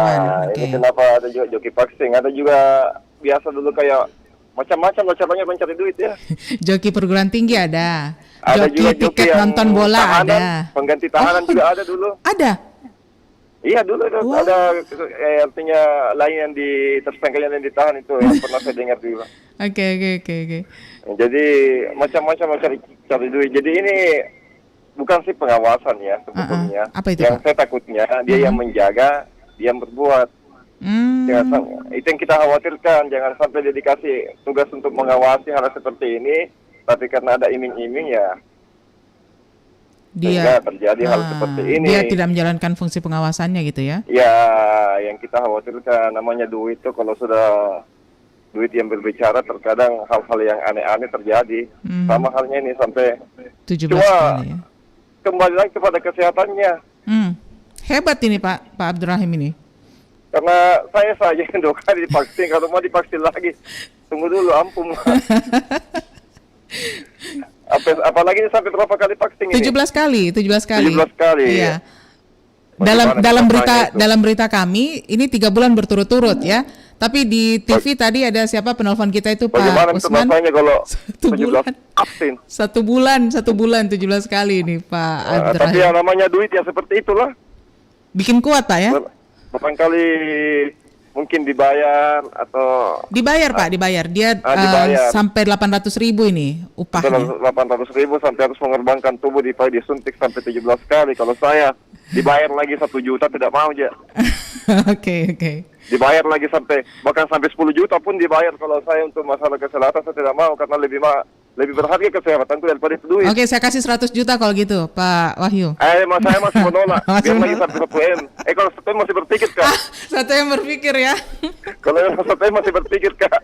ini kenapa ada juga joki vaksin? Ada juga biasa dulu kayak macam-macam lah caranya mencari duit ya. Joki perguruan tinggi ada. Ada joki juga tiket nonton bola tahanan, ada. Pengganti tahanan juga ada dulu. Ada? Iya dulu ada artinya lain yang tersangka yang ditahan itu yang pernah saya dengar juga. Oke. Jadi macam-macam cari duit. Jadi ini bukan sih pengawasan ya sebetulnya. Apa itu, yang Pak? saya takutnya dia yang menjaga, dia yang berbuat. Itu yang kita khawatirkan, jangan sampai dia dikasih tugas untuk mengawasi hal seperti ini, tapi karena ada iming-iming ya sehingga terjadi hal seperti ini. Dia tidak menjalankan fungsi pengawasannya gitu ya? Ya, yang kita khawatirkan namanya duit itu kalau sudah duit yang berbicara terkadang hal-hal yang aneh-aneh terjadi. Sama halnya ini sampai 17 kali ya? Kembali lagi kepada kesehatannya. Hebat ini Pak Abdurrahim ini. Karena saya saja yang 2 kali divaksin, kalau mau divaksin lagi, tunggu dulu, ampun. Apalagi ini sampai berapa kali vaksin ini? 17 kali. 17 kali. Iya. Dalam berita kami, ini 3 bulan berturut-turut ya. Tapi di TV tadi ada siapa penelpon kita itu Pak Usman. Bagaimana kalau 1 bulan vaksin? 1 bulan 17 kali ini Pak Abdurrahim. Tapi yang namanya duit ya seperti itulah. Bikin kuat Pak ya? Barangkali mungkin dibayar atau... Dibayar Pak, dibayar. Dia dibayar. sampai 800.000 ini upahnya. 800.000 sampai harus mengorbankan tubuh disuntik sampai 17 kali. Kalau saya dibayar lagi 1 juta tidak mau aja. Oke. Dibayar lagi bahkan sampai 10 juta pun dibayar. Kalau saya untuk masalah kesehatan saya tidak mau karena Lebih berharga kesehatanku daripada itu duit. Oke, saya kasih 100 juta kalau gitu, Pak Wahyu. Saya masih menolak. Biar lagi 1 M. Kalau 1 M masih berpikir, Kak. 1 M berpikir ya. Kalau 1 M masih berpikir, Kak.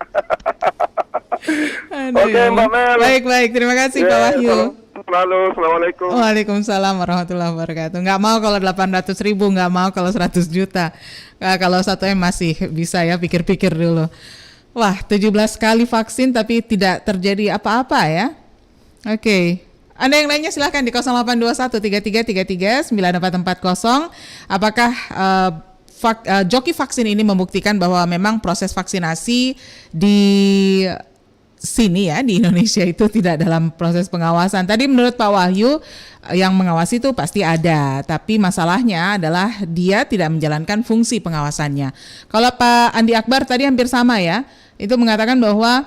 Oke, Mbak Mel. Baik. Terima kasih, Pak Wahyu. Halo, Assalamualaikum. Waalaikumsalam warahmatullahi wabarakatuh. Nggak mau kalau 800.000, nggak mau kalau 100 juta. Kalau 1 M masih bisa ya, pikir-pikir dulu. Wah, 17 kali vaksin tapi tidak terjadi apa-apa ya. Oke. Anda yang lainnya silahkan di 0821-3333-9440. Apakah joki vaksin ini membuktikan bahwa memang proses vaksinasi di sini ya, di Indonesia itu tidak dalam proses pengawasan. Tadi menurut Pak Wahyu, yang mengawasi itu pasti ada, tapi masalahnya adalah dia tidak menjalankan fungsi pengawasannya. Kalau Pak Andi Akbar tadi hampir sama ya, itu mengatakan bahwa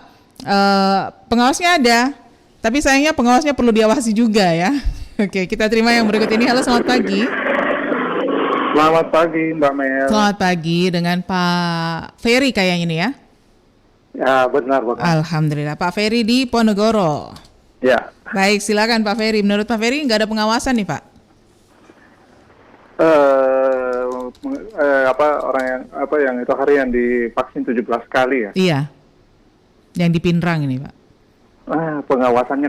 pengawasnya ada, tapi sayangnya pengawasnya perlu diawasi juga ya. Oke, kita terima yang berikut ini. Halo, selamat pagi. Selamat pagi, Mbak Mel. Selamat pagi, dengan Pak Ferry kayaknya ini ya. Ya, benar. Alhamdulillah, Pak Ferry di Ponorogo. Ya. Baik, silakan Pak Ferry. Menurut Pak Ferry nggak ada pengawasan nih, Pak? Yang itu harian divaksin 17 kali ya? Iya. Yang di Pinrang ini, Pak. Pengawasannya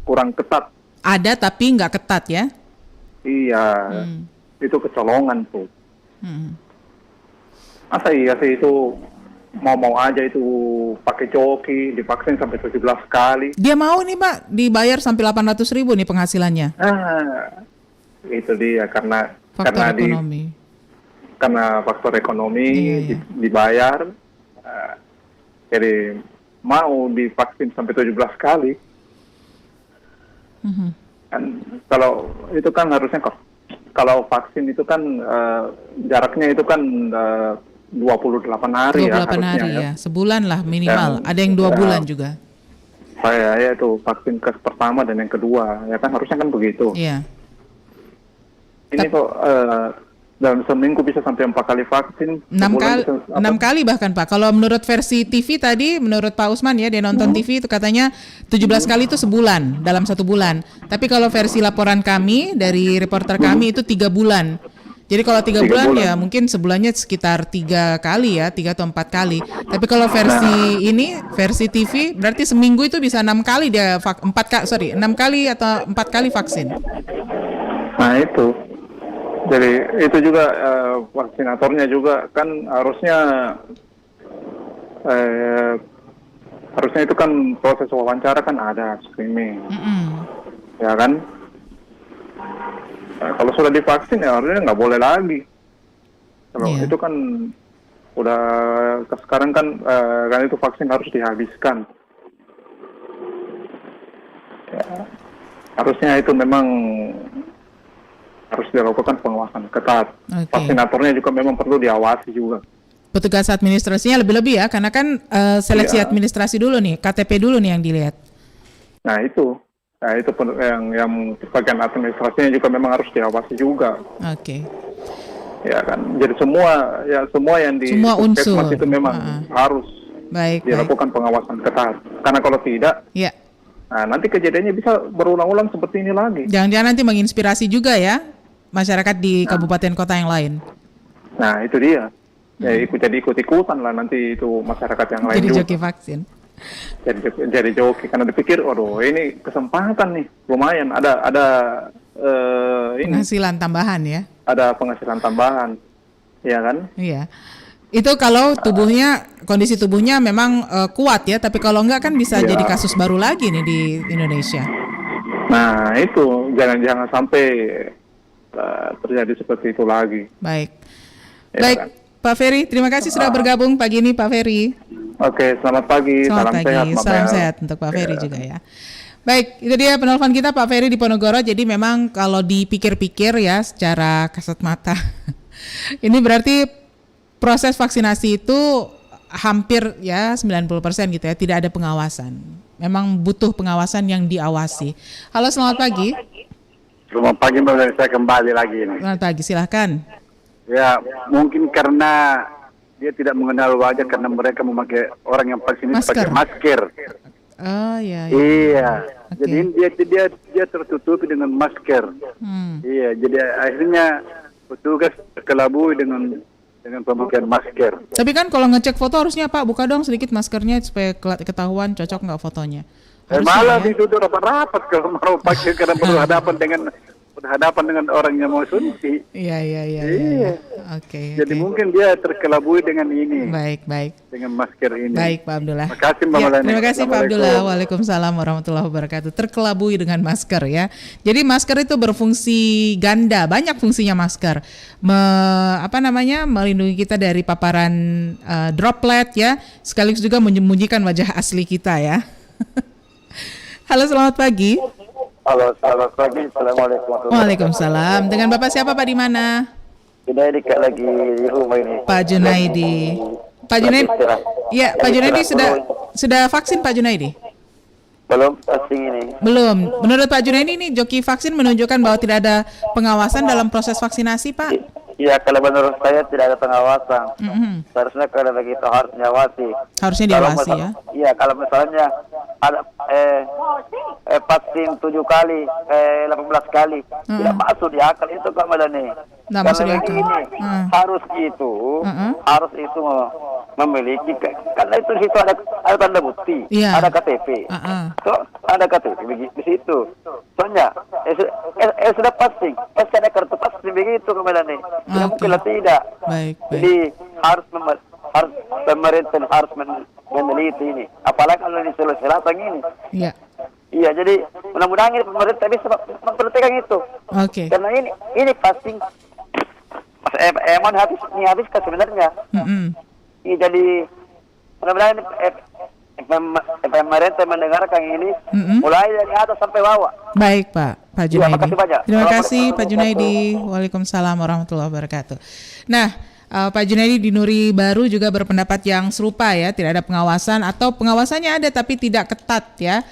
kurang ketat. Ada tapi nggak ketat ya? Iya. Itu kecolongan tuh. Masa iya sih itu mau aja itu pakai joki divaksin sampai 17 kali. Dia mau nih, Pak, dibayar sampai 800.000 nih penghasilannya. Itu dia karena ekonomi. Karena faktor ekonomi dibayar. Jadi mau divaksin sampai 17 kali. Kan kalau itu kan harusnya kalau vaksin itu kan jaraknya itu kan 28 hari 28 hari ya. Sebulan lah minimal. Ada yang 2 bulan juga. Ya itu vaksin pertama dan yang kedua, ya kan harusnya kan begitu. Iya. Ini kok dalam seminggu bisa sampai 4 kali vaksin. 6 kali bahkan, Pak. Kalau menurut versi TV tadi, menurut Pak Usman ya, dia nonton TV itu katanya 17 kali itu sebulan, dalam 1 bulan. Tapi kalau versi laporan kami, dari reporter kami itu 3 bulan. Jadi kalau 3 bulan ya mungkin sebulannya sekitar 3 kali ya, 3 atau 4 kali. Tapi kalau versi versi TV berarti seminggu itu bisa 6 kali dia 6 kali atau 4 kali vaksin. Nah itu. Jadi itu juga vaksinatornya juga kan harusnya itu kan proses wawancara kan ada screening. Ya kan? Kalau sudah divaksin ya harusnya nggak boleh lagi. Kalau itu kan udah sekarang kan itu vaksin harus dihabiskan. Ya, harusnya itu memang harus dilakukan pengawasan ketat. Vaksinatornya juga memang perlu diawasi juga. Petugas administrasinya lebih-lebih ya, karena kan seleksi administrasi dulu nih, KTP dulu nih yang dilihat. Nah itu yang bagian administrasinya juga memang harus diawasi juga. Oke. Ya kan, jadi semua yang di unsur itu memang harus dilakukan pengawasan ketat. Karena kalau tidak, nah nanti kejadiannya bisa berulang-ulang seperti ini lagi. Jangan-jangan nanti menginspirasi juga ya masyarakat di kabupaten kota yang lain. Nah itu dia. Ya ikut-ikutan lah nanti itu masyarakat yang lain. Jadi juga. joki vaksin. Jadi joki karena dipikir, waduh ini kesempatan nih, lumayan ada penghasilan tambahan ya. Ada penghasilan tambahan, ya kan? Iya. Itu kalau kondisi tubuhnya memang kuat ya, tapi kalau enggak kan bisa jadi kasus baru lagi nih di Indonesia. Nah itu jangan sampai terjadi seperti itu lagi. Baik. Ya, baik. Kan? Pak Ferry, terima kasih sudah bergabung pagi ini, Pak Ferry. Oke, selamat pagi. Salam sehat. Salam sehat untuk Pak Ferry juga ya. Baik, itu dia penelpon kita Pak Ferry di Ponorogo. Jadi memang kalau dipikir-pikir ya secara kasat mata, ini berarti proses vaksinasi itu hampir ya 90% gitu ya, tidak ada pengawasan. Memang butuh pengawasan yang diawasi. Halo, selamat pagi. Selamat pagi, Mbak. Saya kembali lagi ini. Selamat pagi, silahkan. Ya, mungkin karena dia tidak mengenal wajah karena mereka memakai orang yang vaksin pakai masker. Oh iya. Iya. Okay. Jadi dia tertutupi dengan masker. Iya. Jadi akhirnya petugas terkelabui dengan pemakaian masker. Tapi kan kalau ngecek foto harusnya Pak buka dong sedikit maskernya supaya ketahuan cocok nggak fotonya. Malah ditutup rapat-rapat kalau mau pakai karena berhadapan dengan orang yang mau suntik. Iya. Oke. Jadi mungkin dia terkelabui dengan ini. Baik. Dengan masker ini. Baik Pak Abdullah. Terima kasih Mbak Malani. Terima kasih Pak Abdullah. Waalaikumsalam warahmatullahi wabarakatuh. Terkelabui dengan masker ya. Jadi masker itu berfungsi ganda, banyak fungsinya masker. Melindungi kita dari paparan droplet ya. Sekaligus juga menyembunyikan wajah asli kita ya. Halo, selamat pagi. Halo, selamat pagi. Assalamualaikum. Waalaikumsalam. Dengan Bapak siapa Pak, di mana? Junaidi lagi di rumah ini. Pak Junaidi. Iya, Pak Junaidi sudah vaksin Pak Junaidi? Belum vaksin ini. Belum. Menurut Pak Junaidi ini joki vaksin menunjukkan bahwa tidak ada pengawasan dalam proses vaksinasi Pak? Iya, kalau menurut saya tidak ada pengawasan. Seharusnya kalau begitu harus diawasi. Harusnya diawasi ya? Iya, kalau misalnya ada vaksin 7 kali, 18 kali, tidak masuk di akal itu Kak Madani. Tidak masuk di akal. Harus itu memiliki, karena itu di situ ada tanda bukti, ada KTP. So, ada KTP di situ. Soalnya sudah pasti ada kartu pasti begitu Kak Madani. Tidak mungkin tidak. Baik. Jadi harus pemerintah harus meneliti ini. Apalagi kalau di Sulawesi Selatan ini. Iya. Iya, jadi mudah-mudahan ini pemerintah bisa memperhatikan itu. Oke. Karena ini pasti habis sebenarnya. Iya, jadi mudah-mudahan pemerintah mendengarkan ini mulai dari atas sampai bawah. Baik Pak Junaidi. Terima kasih Pak Junaidi. Waalaikumsalam warahmatullahi wabarakatuh. Nah, Pak Junaidi di Nuri Baru juga berpendapat yang serupa ya, tidak ada pengawasan atau pengawasannya ada tapi tidak ketat ya.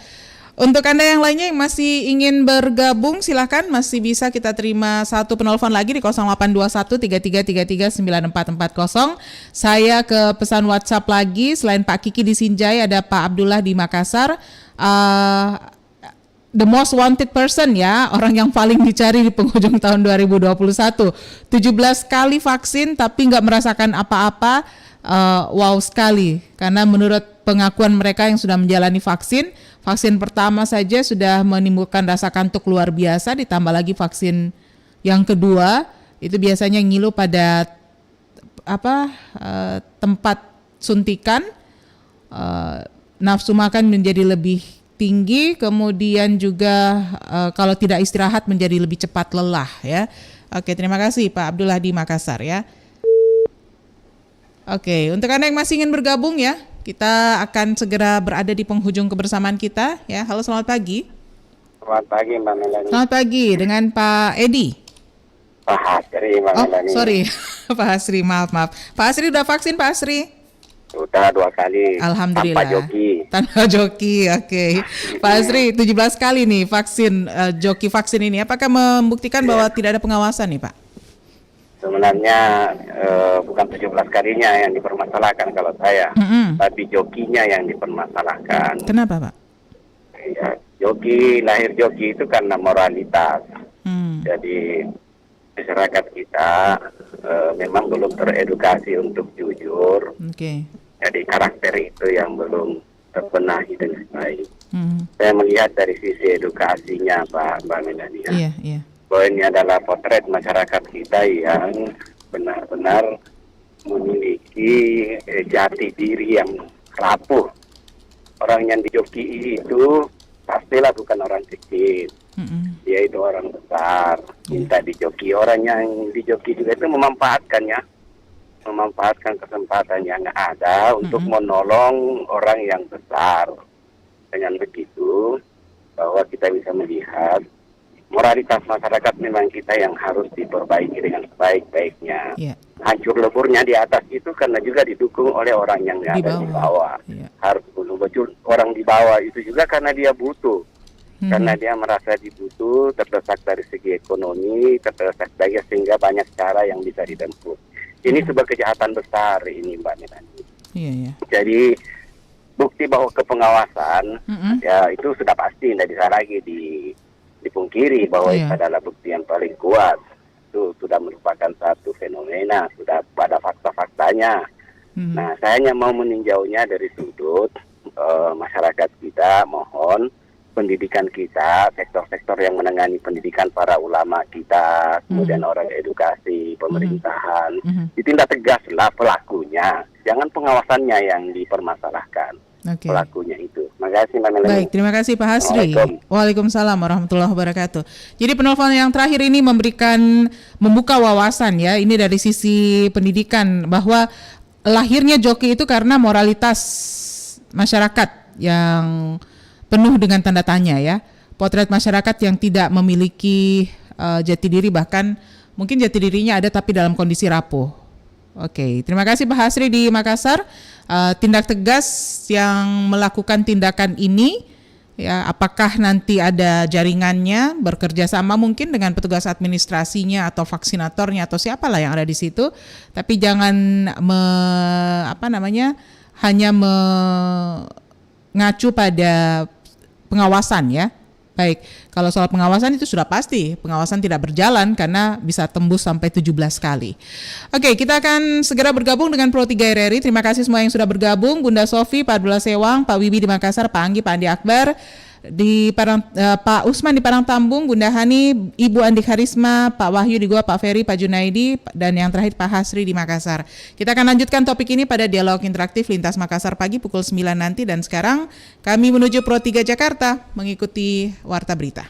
Untuk Anda yang lainnya yang masih ingin bergabung silakan, masih bisa kita terima satu penelpon lagi di 082133339440. Saya ke pesan WhatsApp lagi, selain Pak Kiki di Sinjai ada Pak Abdullah di Makassar. The most wanted person ya, orang yang paling dicari di penghujung tahun 2021. 17 kali vaksin tapi nggak merasakan apa-apa. Wow sekali, karena menurut pengakuan mereka yang sudah menjalani vaksin pertama saja sudah menimbulkan rasa kantuk luar biasa, ditambah lagi vaksin yang kedua itu biasanya ngilu pada tempat suntikan, nafsu makan menjadi lebih tinggi, kemudian juga kalau tidak istirahat menjadi lebih cepat lelah ya. Oke, terima kasih Pak Abdullah di Makassar ya. Oke, untuk Anda yang masih ingin bergabung ya, kita akan segera berada di penghujung kebersamaan kita ya. Halo, selamat pagi. Selamat pagi Mbak Melani. Selamat pagi, dengan Pak Edi. Pak Hasri Mbak Melani. Sorry, Pak Hasri, maaf. Pak Hasri udah vaksin Pak Hasri? Sudah 2 kali. Alhamdulillah. Tanpa joki, oke. Pak Hasri, 17 kali nih vaksin, joki vaksin ini. Apakah membuktikan bahwa tidak ada pengawasan nih Pak? Sebenarnya bukan 17 kalinya yang dipermasalahkan kalau saya, tapi jokinya yang dipermasalahkan. Kenapa Pak? Ya, lahir joki itu karena moralitas. Jadi masyarakat kita memang belum teredukasi untuk jujur. Jadi karakter itu yang belum terbenahi dengan baik. Saya melihat dari sisi edukasinya Mbak Melani. Iya. Bahwa ini adalah potret masyarakat kita yang benar-benar memiliki jati diri yang rapuh. Orang yang dijoki itu pastilah bukan orang kecil. Dia itu orang besar, minta dijoki. Orang yang dijoki juga itu memanfaatkannya, memanfaatkan kesempatan yang ada untuk menolong orang yang besar. Dengan begitu, bahwa kita bisa melihat moralitas masyarakat memang kita yang harus diperbaiki dengan sebaik-baiknya. Hancur leburnya di atas itu karena juga didukung oleh orang yang ada di bawah. Harus betul orang di bawah itu juga karena dia butuh. Karena dia merasa dibutuh, terdesak dari segi ekonomi, terdesak dari sehingga banyak cara yang bisa ditempuh. Ini sebuah kejahatan besar ini Mbak Melani. Jadi bukti bahwa kepengawasan ya itu sudah pasti, tidak bisa lagi dipungkiri bahwa itu adalah bukti yang paling kuat. Itu sudah merupakan satu fenomena, sudah pada fakta-faktanya. Nah, saya hanya mau meninjaunya dari sudut masyarakat kita. Mohon pendidikan kita, sektor-sektor yang menangani pendidikan, para ulama kita, kemudian orang edukasi, pemerintahan, ditindak tegaslah pelakunya, jangan pengawasannya yang dipermasalahkan. Pelakunya itu. Terima kasih, Mbak Melanie. Baik, terima kasih Pak Hasri. Waalaikumsalam warahmatullahi wabarakatuh. Jadi penelpon yang terakhir ini membuka wawasan ya, ini dari sisi pendidikan, bahwa lahirnya joki itu karena moralitas masyarakat yang penuh dengan tanda tanya ya. Potret masyarakat yang tidak memiliki jati diri, bahkan mungkin jati dirinya ada tapi dalam kondisi rapuh. Oke, terima kasih Pak Hasri di Makassar. Tindak tegas yang melakukan tindakan ini, ya, apakah nanti ada jaringannya bekerja sama mungkin dengan petugas administrasinya atau vaksinatornya atau siapalah yang ada di situ, tapi jangan hanya mengacu pada pengawasan ya. Baik, kalau soal pengawasan itu sudah pasti pengawasan tidak berjalan karena bisa tembus sampai 17 kali. Oke, kita akan segera bergabung dengan Pro 3 RRI. Terima kasih semua yang sudah bergabung. Bunda Sofi, Pak Abdullah Sewang, Pak Wibi di Makassar, Pak Anggi, Pak Andi Akbar di Pak Usman di Parangtambung, Bunda Hani, Ibu Andi Karisma, Pak Wahyu di Goa, Pak Ferry, Pak Junaidi, dan yang terakhir Pak Hasri di Makassar. Kita akan lanjutkan topik ini pada dialog interaktif Lintas Makassar pagi pukul 9 nanti, dan sekarang kami menuju Pro 3 Jakarta mengikuti Warta Berita.